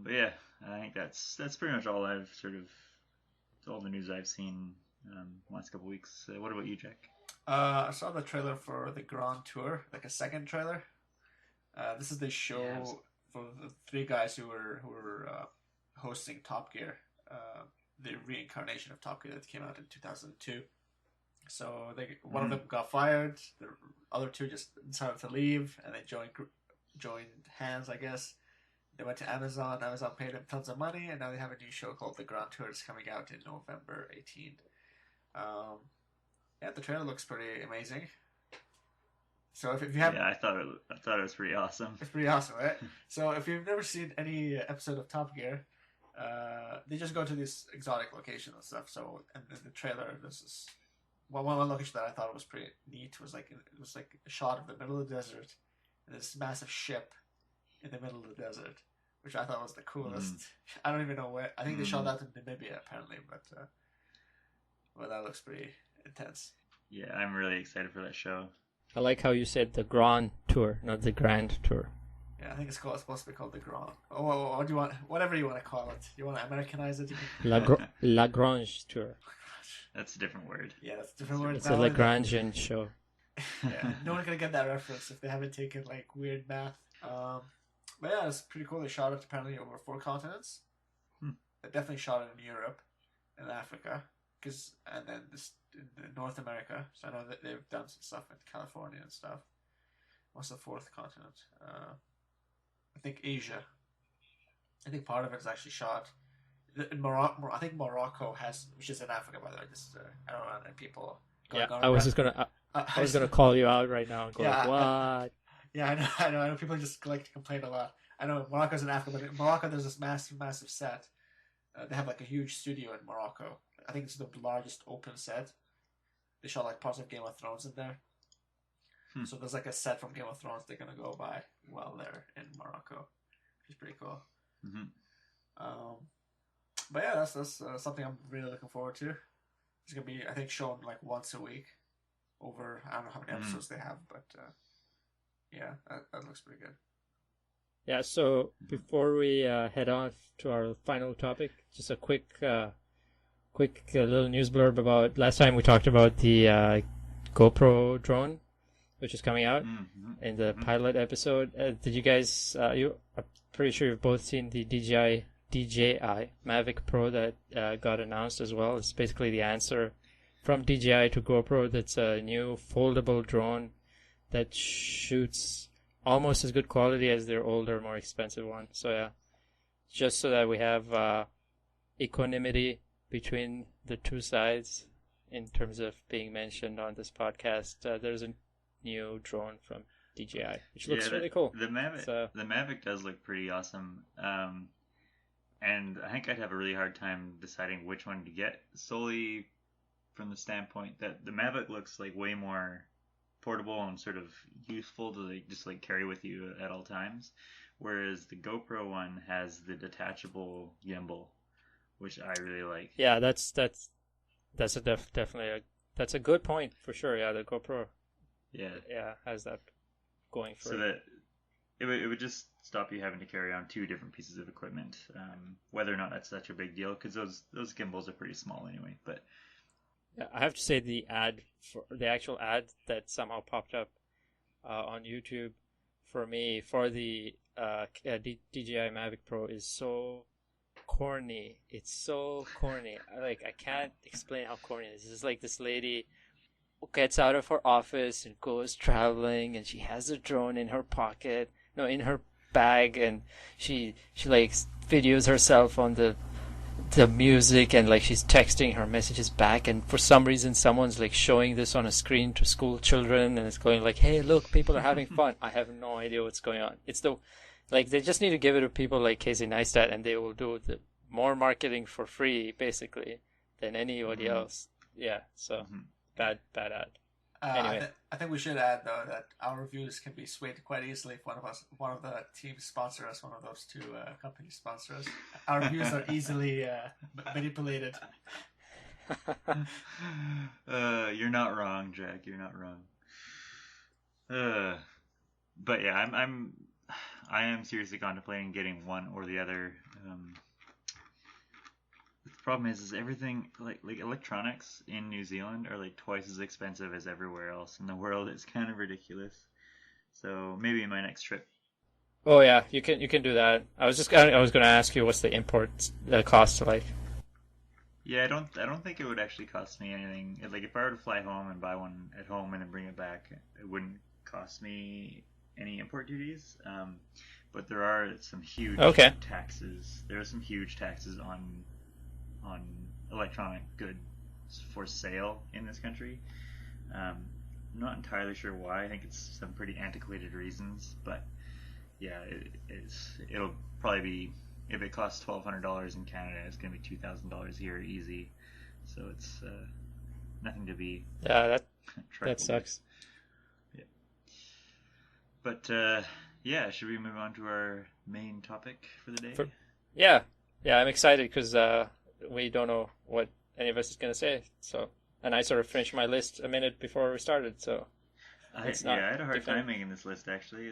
But yeah, I think that's pretty much all all the news I've seen last couple weeks. What about you, Jack? I saw the trailer for the Grand Tour, like a second trailer. This is the show for the three guys who were hosting Top Gear, the reincarnation of Top Gear that came out in 2002. So one of them got fired. The other two just decided to leave, and they joined hands, I guess. They went to Amazon. Amazon paid them tons of money, and now they have a new show called The Grand Tour. It's coming out in November 18th. The trailer looks pretty amazing. So if you have, I thought it was pretty awesome. It's pretty awesome, right? So if you've never seen any episode of Top Gear, they just go to these exotic locations and stuff. So and in the trailer, this is one location that I thought was pretty neat was like a shot of the middle of the desert and this massive ship in the middle of the desert, which I thought was the coolest. I don't even know where. I think they shot that in Namibia apparently, but that looks pretty intense. Yeah, I'm really excited for that show. I like how you said the Grand Tour, not the Grand Tour. Yeah, I think it's supposed to be called the Grand. Oh, what do you want? Whatever you want to call it. You want to Americanize it? Lagrange Tour. That's a different word. Yeah, that's a different word. It's a Lagrangian show. Yeah, no one's gonna get that reference if they haven't taken like weird math. But yeah, it's pretty cool. They shot it apparently over 4 continents. They definitely shot it in Europe and Africa, and then in North America. So I know that they've done some stuff in California and stuff. What's the 4th continent? I think Asia. I think part of it is actually shot in Morocco. I think Morocco which is in Africa, by the way. Just I don't know, and people. I was gonna call you out right now and go like, what? Yeah, I know. People just like to complain a lot. I know Morocco's in Africa, but in Morocco there's this massive set. They have like a huge studio in Morocco. I think it's the largest open set they shot like parts of Game of Thrones in there. So there's like a set from Game of Thrones they're gonna go by while they're in Morocco, which is pretty cool. But yeah, that's something I'm really looking forward to. It's gonna be, I think, shown like once a week over, I don't know how many episodes they have, but yeah, that looks pretty good. Yeah, so before we head off to our final topic, just a quick little news blurb about last time we talked about the GoPro drone, which is coming out in the pilot episode. Did you guys? I'm pretty sure you've both seen the DJI Mavic Pro that got announced as well. It's basically the answer from DJI to GoPro. That's a new foldable drone that shoots almost as good quality as their older, more expensive one. So yeah, just so that we have equanimity between the two sides in terms of being mentioned on this podcast. There's a new drone from DJI, which looks really cool. The Mavic does look pretty awesome. And I think I'd have a really hard time deciding which one to get, solely from the standpoint that the Mavic looks like way more portable and sort of useful to like, just like carry with you at all times, whereas the GoPro one has the detachable gimbal, which I really like. Yeah, that's definitely that's a good point for sure. Yeah, the GoPro has that going for so that it would just stop you having to carry on two different pieces of equipment, whether or not that's such a big deal, because those gimbals are pretty small anyway. But yeah, I have to say the actual ad that somehow popped up on YouTube for me for the DJI Mavic Pro is so corny. It's so corny. I can't explain how corny it is. It's like this lady gets out of her office and goes traveling, and she has a drone in her pocket. No, in her bag, and she like videos herself on the music, and like she's texting her messages back, and for some reason someone's like showing this on a screen to school children, and it's going like, hey, look, people are having fun. I have no idea what's going on. It's they just need to give it to people like Casey Neistat, and they will do the more marketing for free basically than anybody else. Yeah, so bad ad. Anyway. I think we should add though that our reviews can be swayed quite easily if one of the teams sponsor us, one of those two companies sponsor us. Our reviews are easily manipulated. You're not wrong, Jack. You're not wrong. But yeah, I am seriously contemplating getting one or the other. The problem is everything like electronics in New Zealand are like twice as expensive as everywhere else in the world. It's kind of ridiculous. So maybe my next trip. Oh yeah, you can do that. I was going to ask you what's the import cost like. Yeah, I don't think it would actually cost me anything. Like if I were to fly home and buy one at home and then bring it back, it wouldn't cost me any import duties. But there are some huge taxes. There are some huge taxes on electronic goods for sale in this country. I'm not entirely sure why. I think it's some pretty antiquated reasons, but yeah, it'll probably be, if it costs $1,200 in Canada, it's going to be $2,000 here easy. So it's nothing to be. Yeah, that sucks. Yeah. But yeah, should we move on to our main topic for the day? Yeah, I'm excited because we don't know what any of us is going to say. So, and I sort of finished my list a minute before we started. So, I had a hard time making this list actually.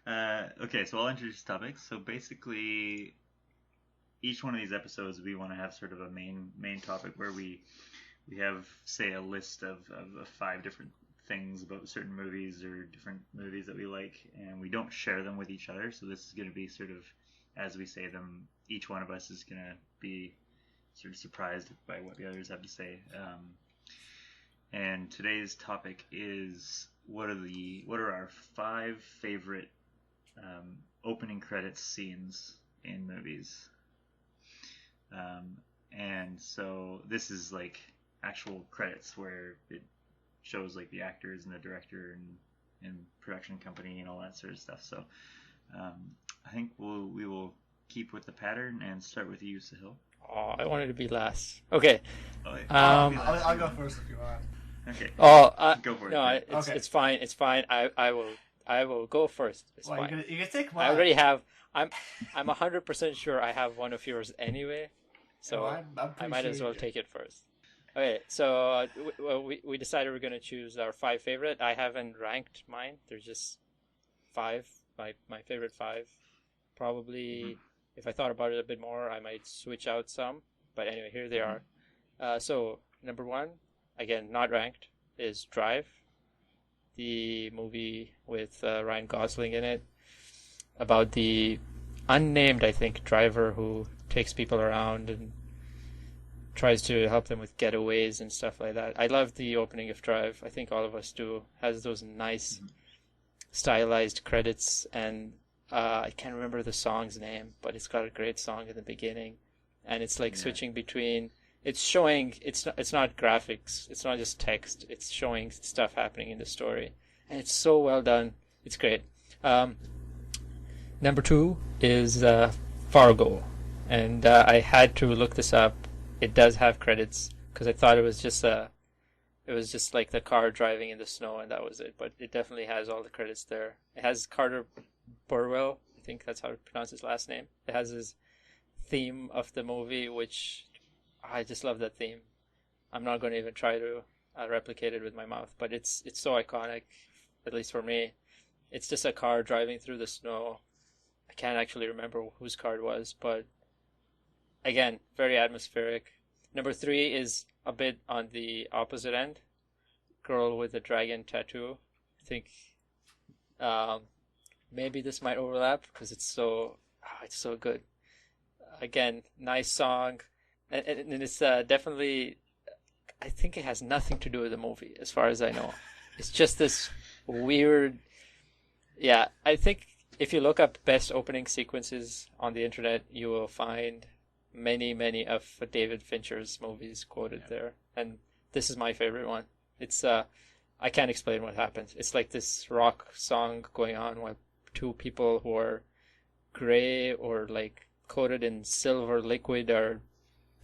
Okay, so I'll introduce topics. So basically, each one of these episodes, we want to have sort of a main topic where we have, say, a list of 5 different things about certain movies or different movies that we like, and we don't share them with each other. So this is going to be sort of, as we say them, each one of us is going to be sort of surprised by what the others have to say. And today's topic is what are our 5 favorite opening credits scenes in movies. And so this is like actual credits where it shows like the actors and the director and production company and all that sort of stuff. So I think we will keep with the pattern and start with you, Sahil. Oh, I wanted to be last. Okay. I'll go first if you want. Okay. Go for it. No, Greg. it's fine. It's fine. I will go first. It's Well, fine. you can take mine. I already have. I'm 100% sure I have one of yours anyway, so I'm I might sure as you well do. take it first. Okay, so we decided we're gonna choose our 5 favorite. I haven't ranked mine. There's just 5, my favorite 5. Probably, if I thought about it a bit more, I might switch out some. But anyway, here they are. So number 1, again not ranked, is Drive, the movie with Ryan Gosling in it, about the unnamed, I think, driver who takes people around and tries to help them with getaways and stuff like that. I love the opening of Drive. I think all of us do. Has those nice stylized credits, and I can't remember the song's name, but it's got a great song in the beginning, and it's like switching between. It's showing. It's not graphics. It's not just text. It's showing stuff happening in the story, and it's so well done. It's great. Number 2 is Fargo, and I had to look this up. It does have credits because I thought it was just like the car driving in the snow and that was it. But it definitely has all the credits there. It has Carter Burwell, I think that's how to pronounce his last name. It has his theme of the movie, which I just love that theme. I'm not going to even try to replicate it with my mouth, but it's so iconic, at least for me. It's just a car driving through the snow. I can't actually remember whose car it was, but again, very atmospheric. Number 3 is a bit on the opposite end. Girl with a dragon tattoo. I think maybe this might overlap because it's so good. Again, nice song, and it's definitely. I think it has nothing to do with the movie, as far as I know. It's just this weird. Yeah, I think if you look up best opening sequences on the internet, you will find many of David Fincher's movies quoted there, and this is my favorite one. It's I can't explain what happens. It's like this rock song going on with 2 people who are gray or like coated in silver liquid are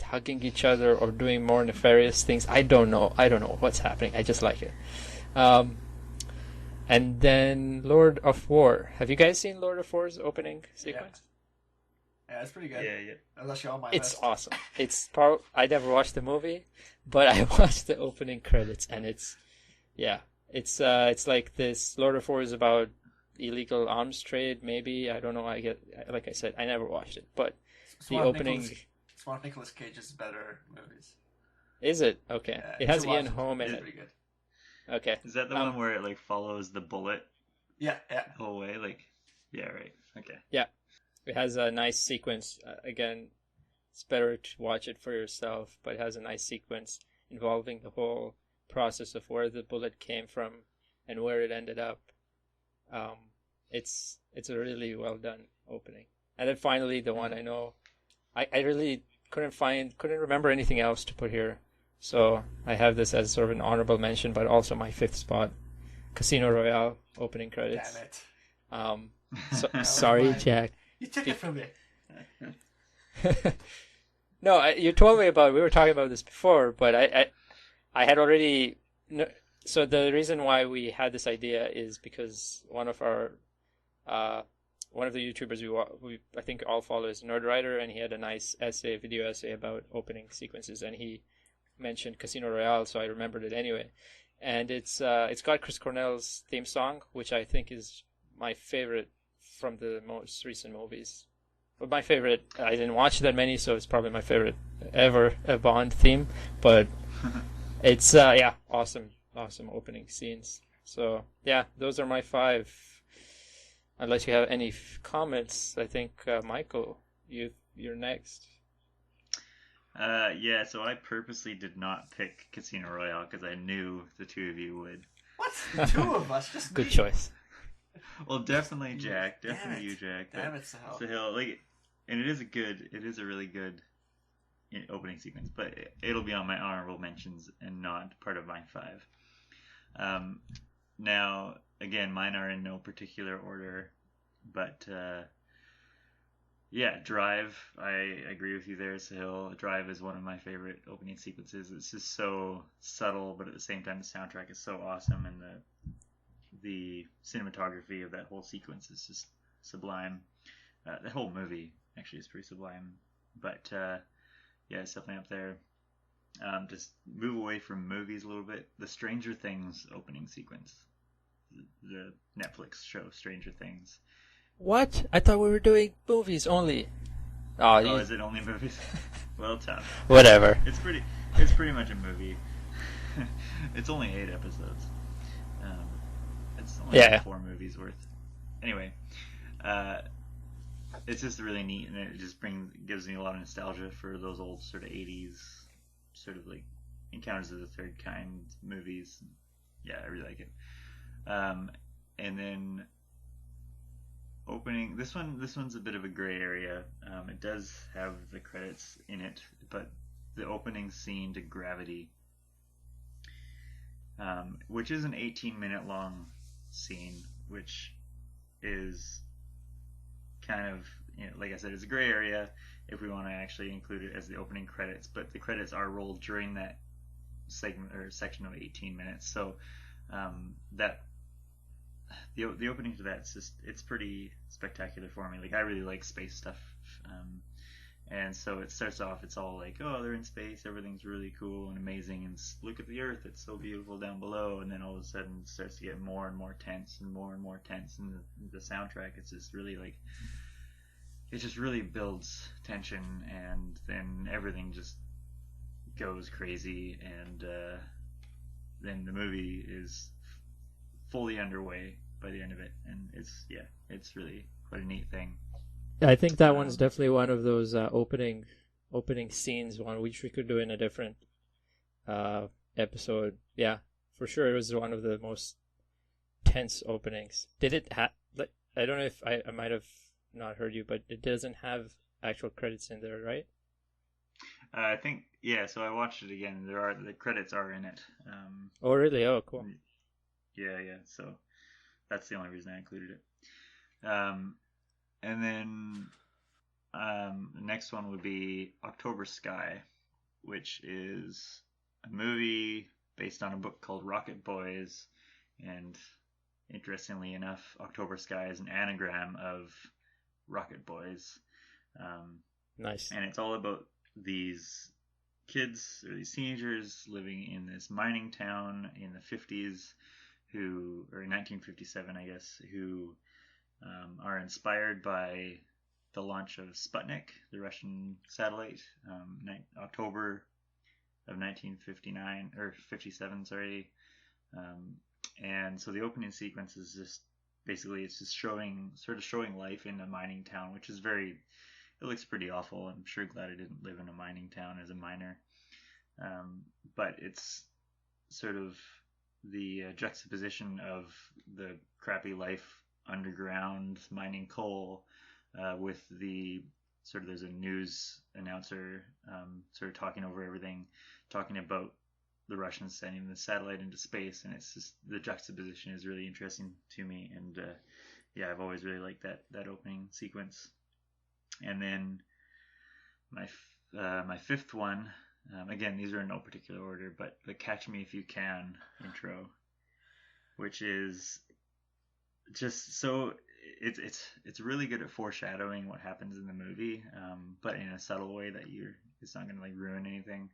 hugging each other or doing more nefarious things. I don't know what's happening. I just like it. And then Lord of War. Have you guys seen Lord of War's opening sequence? Yeah, it's pretty good. Yeah. That's actually on my It's list. awesome. I never watched the movie, but I watched the opening credits, and it's like this. Lord of War is about illegal arms trade, maybe. I don't know. Like I said, I never watched it, but the opening. It's one of Nicolas Cage's better movies. Is it? Okay. Yeah, it has you should Ian watch Holm in It's it. pretty good. Okay. Is that the one where it like follows the bullet Yeah. the whole way? Like, yeah, right. Okay. Yeah. It has a nice sequence. Again, it's better to watch it for yourself, but it has a nice sequence involving the whole process of where the bullet came from and where it ended up. It's a really well done opening. And then finally, the one I know, I really couldn't remember anything else to put here. So I have this as sort of an honorable mention, but also my 5th spot, Casino Royale opening credits. Damn it. Sorry, mine. Jack. You took it from me. No, you told me about. We were talking about this before, but I had already. So the reason why we had this idea is because one of the YouTubers we I think all follow is Nerdwriter, and he had a nice video essay about opening sequences, and he mentioned Casino Royale, so I remembered it anyway. And it's got Chris Cornell's theme song, which I think is my favorite from the most recent movies. But my favorite, I didn't watch that many, so it's probably my favorite ever, a Bond theme. But it's awesome opening scenes. So yeah, those are my 5. Unless you have any comments, I think Michael, you're next. Yeah, so I purposely did not pick Casino Royale because I knew the 2 of you would. What? The 2 of us? Just Good me? choice. Well, definitely Jack. Definitely you, Jack. Damn it, Sahel. Sahil, like, and it is a really good opening sequence, but it'll be on my honorable mentions and not part of my 5. Now, again, mine are in no particular order, but Yeah, Drive. I agree with you there, Sahil. Drive is one of my favorite opening sequences. It's just so subtle, but at the same time, the soundtrack is so awesome, and the cinematography of that whole sequence is just sublime. The whole movie actually is pretty sublime, but yeah, it's definitely up there. Just move away from movies a little bit. The Stranger Things opening sequence, the Netflix show Stranger Things. What? I thought we were doing movies only. Oh, Oh, is it only movies? Well, tough. Whatever. It's pretty much a movie. It's only 8 episodes. Um, it's only like 4 movies worth. Anyway, it's just really neat, and it just gives me a lot of nostalgia for those old sort of 80s, sort of like Encounters of the Third Kind movies. Yeah, I really like it. And then opening this one's a bit of a gray area. It does have the credits in it, but the opening scene to Gravity, which is an 18-minute long scene, which is kind of, like I said, it's a gray area if we want to actually include it as the opening credits, but the credits are rolled during that segment or section of 18 minutes. So that the opening to that, it's pretty spectacular for me. Like, I really like space stuff, and so it starts off, it's all like, oh, they're in space, everything's really cool and amazing, and look at the Earth, it's so beautiful down below, and then all of a sudden it starts to get more and more tense and more tense, and the soundtrack, it's just really like, it just really builds tension, and then everything just goes crazy, and then the movie is fully underway by the end of it, and it's really quite a neat thing. Yeah, I think that one's definitely one of those opening scenes, one which we could do in a different episode. Yeah, for sure, it was one of the most tense openings. Did it have? I don't know if I might have not heard you, but it doesn't have actual credits in there, right? I think, yeah. So I watched it again. The credits are in it. Oh, really? Oh, cool. Yeah. So that's the only reason I included it. And then the next one would be October Sky, which is a movie based on a book called Rocket Boys, and interestingly enough, October Sky is an anagram of Rocket Boys. Nice. And it's all about these kids, or these teenagers, living in this mining town in the 50s, or in 1957, I guess, who are inspired by the launch of Sputnik, the Russian satellite, October of 1959, or 57, sorry. And so the opening sequence is just, basically, it's just showing life in a mining town, which is it looks pretty awful. I'm sure glad I didn't live in a mining town as a miner. But it's sort of the juxtaposition of the crappy life underground mining coal with the sort of, there's a news announcer sort of talking over everything, talking about the Russians sending the satellite into space, and it's just, the juxtaposition is really interesting to me, and yeah, I've always really liked that opening sequence. And then my fifth one, again, these are in no particular order, but the Catch Me If You Can intro, which is just so, it's really good at foreshadowing what happens in the movie, but in a subtle way that it's not going to like ruin anything.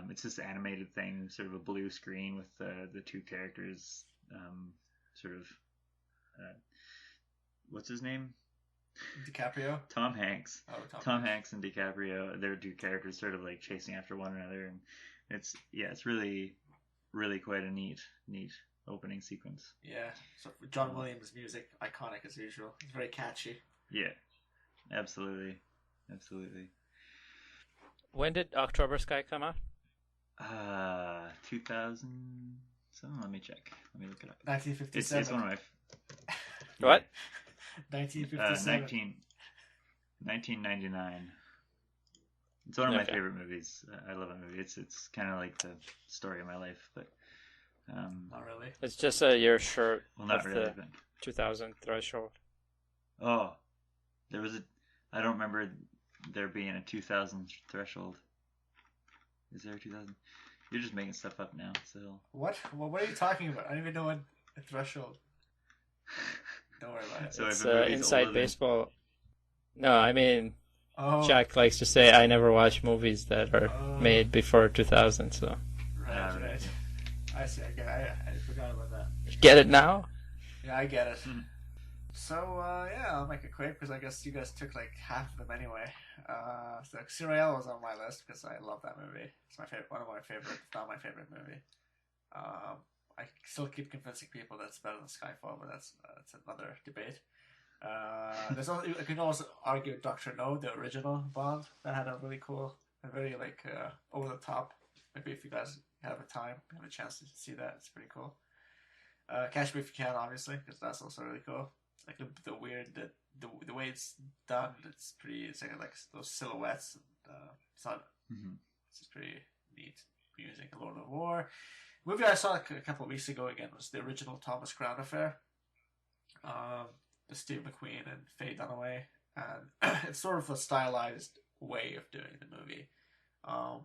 It's this animated thing, sort of a blue screen with the two characters, sort of, what's his name? DiCaprio? Tom Hanks. Oh, Tom Hanks and DiCaprio. They're two characters sort of like chasing after one another, and it's really, really quite a neat opening sequence. Yeah. So John Williams' music, iconic as usual. It's very catchy. Yeah. Absolutely. When did October Sky come out? 2000. So let me check. Let me look it up. 1957. It's one of my. What? 1957. 1999. It's one of my favorite movies. I love that movie. It's kind of like the story of my life, but not really. It's just a year short. Well, not really. The 2000 threshold. Oh, there was I don't remember there being a 2,000 threshold. Is there a 2,000? You're just making stuff up now, so. What? What are you talking about? I don't even know what a threshold. Don't worry about it. So It's if a movie's inside older than- baseball. No, I mean, Oh, Jack likes to say I never watch movies that are made before 2000, so. right. I see. I forgot about that. You get it now? Yeah, I get it. So, yeah, I'll make it quick because I guess you guys took like half of them anyway. So, Casino Royale was on my list because I love that movie. It's my favorite, one of my favorite, if not my favorite movie. I still keep convincing people that it's better than Skyfall, but that's another debate. There's also, you can also argue Dr. No, the original Bond, that had a really cool, a very like over the top. Maybe if you guys have a time, have a chance to see that, it's pretty cool. Catch Me If You Can, obviously, because that's also really cool. Like the weird, the way it's done, it's like those silhouettes. And, it's pretty neat music. Lord of War. Movie I saw a couple of weeks ago again was the original Thomas Crown Affair. The Steve McQueen and Faye Dunaway, and it's sort of a stylized way of doing the movie. Of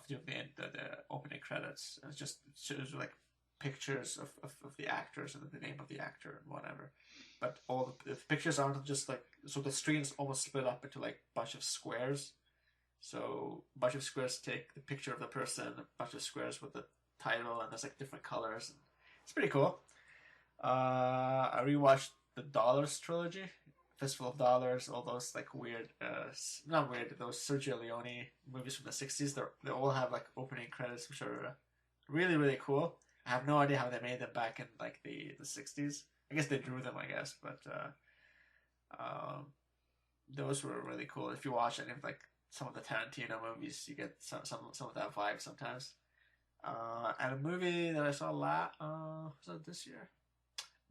doing the opening credits. It shows like pictures of the actors and the name of the actor and whatever. But all the pictures aren't just like, so the screen's almost split up into like a bunch of squares. So a bunch of squares take the picture of the person, a bunch of squares with the title, and there's like different colors. It's pretty cool. I rewatched the Dollars trilogy, Fistful of Dollars, all those like weird, not weird, those Sergio Leone movies from the 60s. They all have like opening credits, which are really, really cool. I have no idea how they made them back in like the 60s. I guess they drew them, I guess, but those were really cool. If you watch any of like some of the Tarantino movies, you get some of that vibe sometimes. And a movie that I saw was that this year?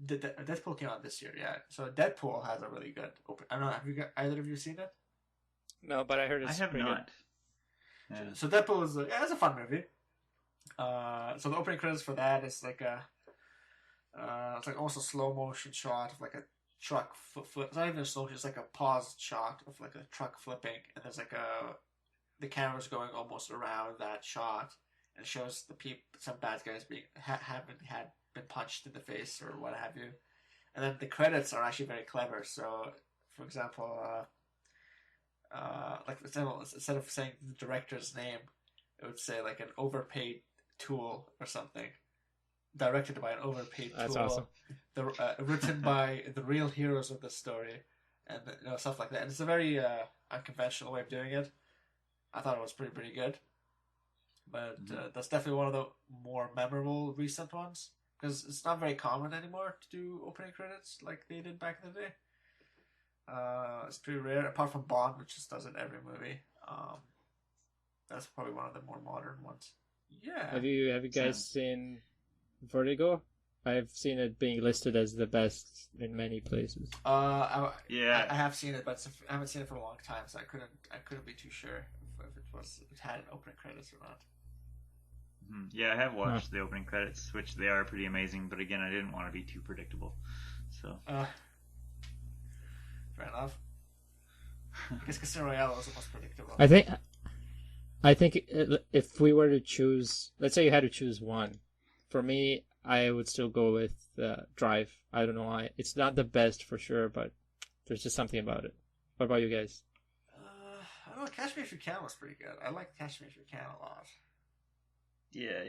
Deadpool came out this year, yeah. So Deadpool has a really good open. I don't know. Have either of you seen it? No, but I heard it's I have pretty not. good. Yeah. So Deadpool is it's a fun movie. So the opening credits for that is like it's like almost a slow motion shot of like a truck flip. It's not even a slow motion. It's like a paused shot of like a truck flipping, and there's like the camera's going almost around that shot, and it shows some bad guys haven't been punched in the face or what have you. And then the credits are actually very clever. So, for example, like instead of saying the director's name, it would say like an overpaid tool or something. Directed by an overpaid That's tool. awesome. Written by the real heroes of the story, and stuff like that. And it's a very unconventional way of doing it. I thought it was pretty good. But that's definitely one of the more memorable recent ones. Because it's not very common anymore to do opening credits like they did back in the day. It's pretty rare, apart from Bond, which just does it every movie. That's probably one of the more modern ones. Yeah. Have you guys seen Vertigo? I've seen it being listed as the best in many places. I have seen it, but I haven't seen it for a long time, so I couldn't be too sure if it had an opening credits or not. Yeah, I have watched the opening credits, which they are pretty amazing, but again, I didn't want to be too predictable. So fair enough. I guess Casino Royale was the most predictable. I think if we were to choose, let's say you had to choose one, for me, I would still go with Drive. I don't know why. It's not the best for sure, but there's just something about it. What about you guys? I don't know. Catch Me If You Can was pretty good. I like Catch Me If You Can a lot. Yeah,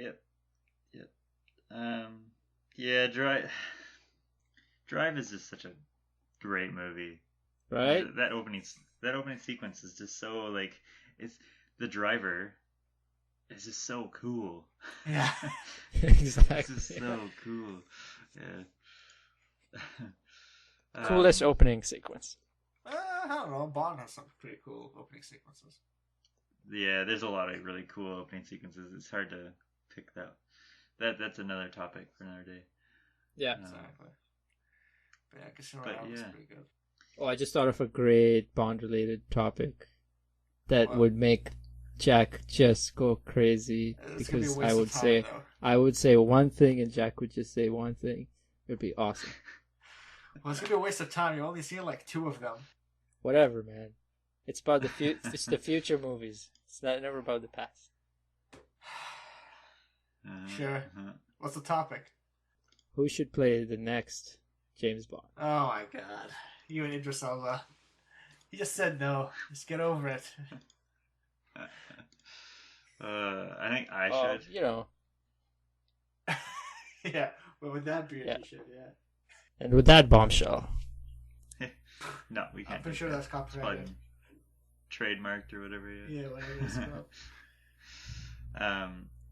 yeah, Drive is just such a great movie. Right? That opening sequence is just so like it's the driver is just so cool. Yeah. Exactly. It's just so cool. Yeah. Coolest opening sequence. I don't know. Bond has some pretty cool opening sequences. Yeah, there's a lot of really cool opening sequences. It's hard to pick that. That's another topic for another day. Yeah. Exactly. But yeah, Casino Royale was pretty good. Oh, I just thought of a great Bond-related topic that would make Jack just go crazy, because I would say one thing and Jack would just say one thing. It would be awesome. Well, it's gonna be a waste of time. You only see like two of them. whatever, man. It's about it's the future movies. It's never about the past. Sure. What's the topic? Who should play the next James Bond? Oh my god. You and Idris Elba. He just said no. Just get over it. I think I should. You know. Yeah, but with that beard, Yeah. you should, yeah. And with that bombshell. No, we can't. I'm pretty sure that's copyrighted. Trademarked or whatever. Yeah, whatever it's called.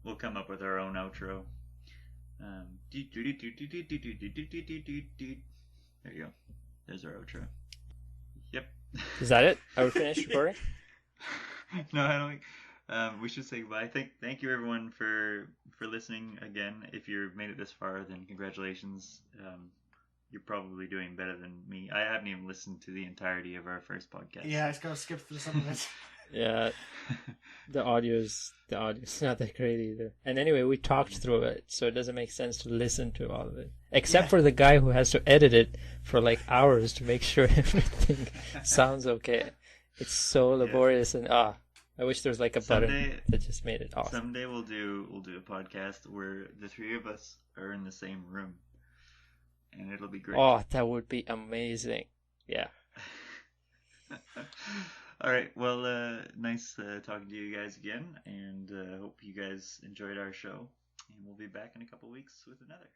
We'll come up with our own outro. There you go. There's our outro. Yep. Is that it? Are we finished recording? No, I don't think. We should say goodbye. Thank you everyone for listening again. If you've made it this far, then congratulations. You're probably doing better than me. I haven't even listened to the entirety of our first podcast. Yeah, I was going to skip through some of it. Yeah. The audio's not that great either. And anyway, we talked through it, so it doesn't make sense to listen to all of it. Except for the guy who has to edit it for like hours to make sure everything sounds okay. It's so laborious and I wish there was like a button that just made it awesome. Someday we'll do a podcast where the three of us are in the same room. And it'll be great. Oh, that would be amazing. Yeah. All right. Well, nice talking to you guys again. And hope you guys enjoyed our show. And we'll be back in a couple weeks with another.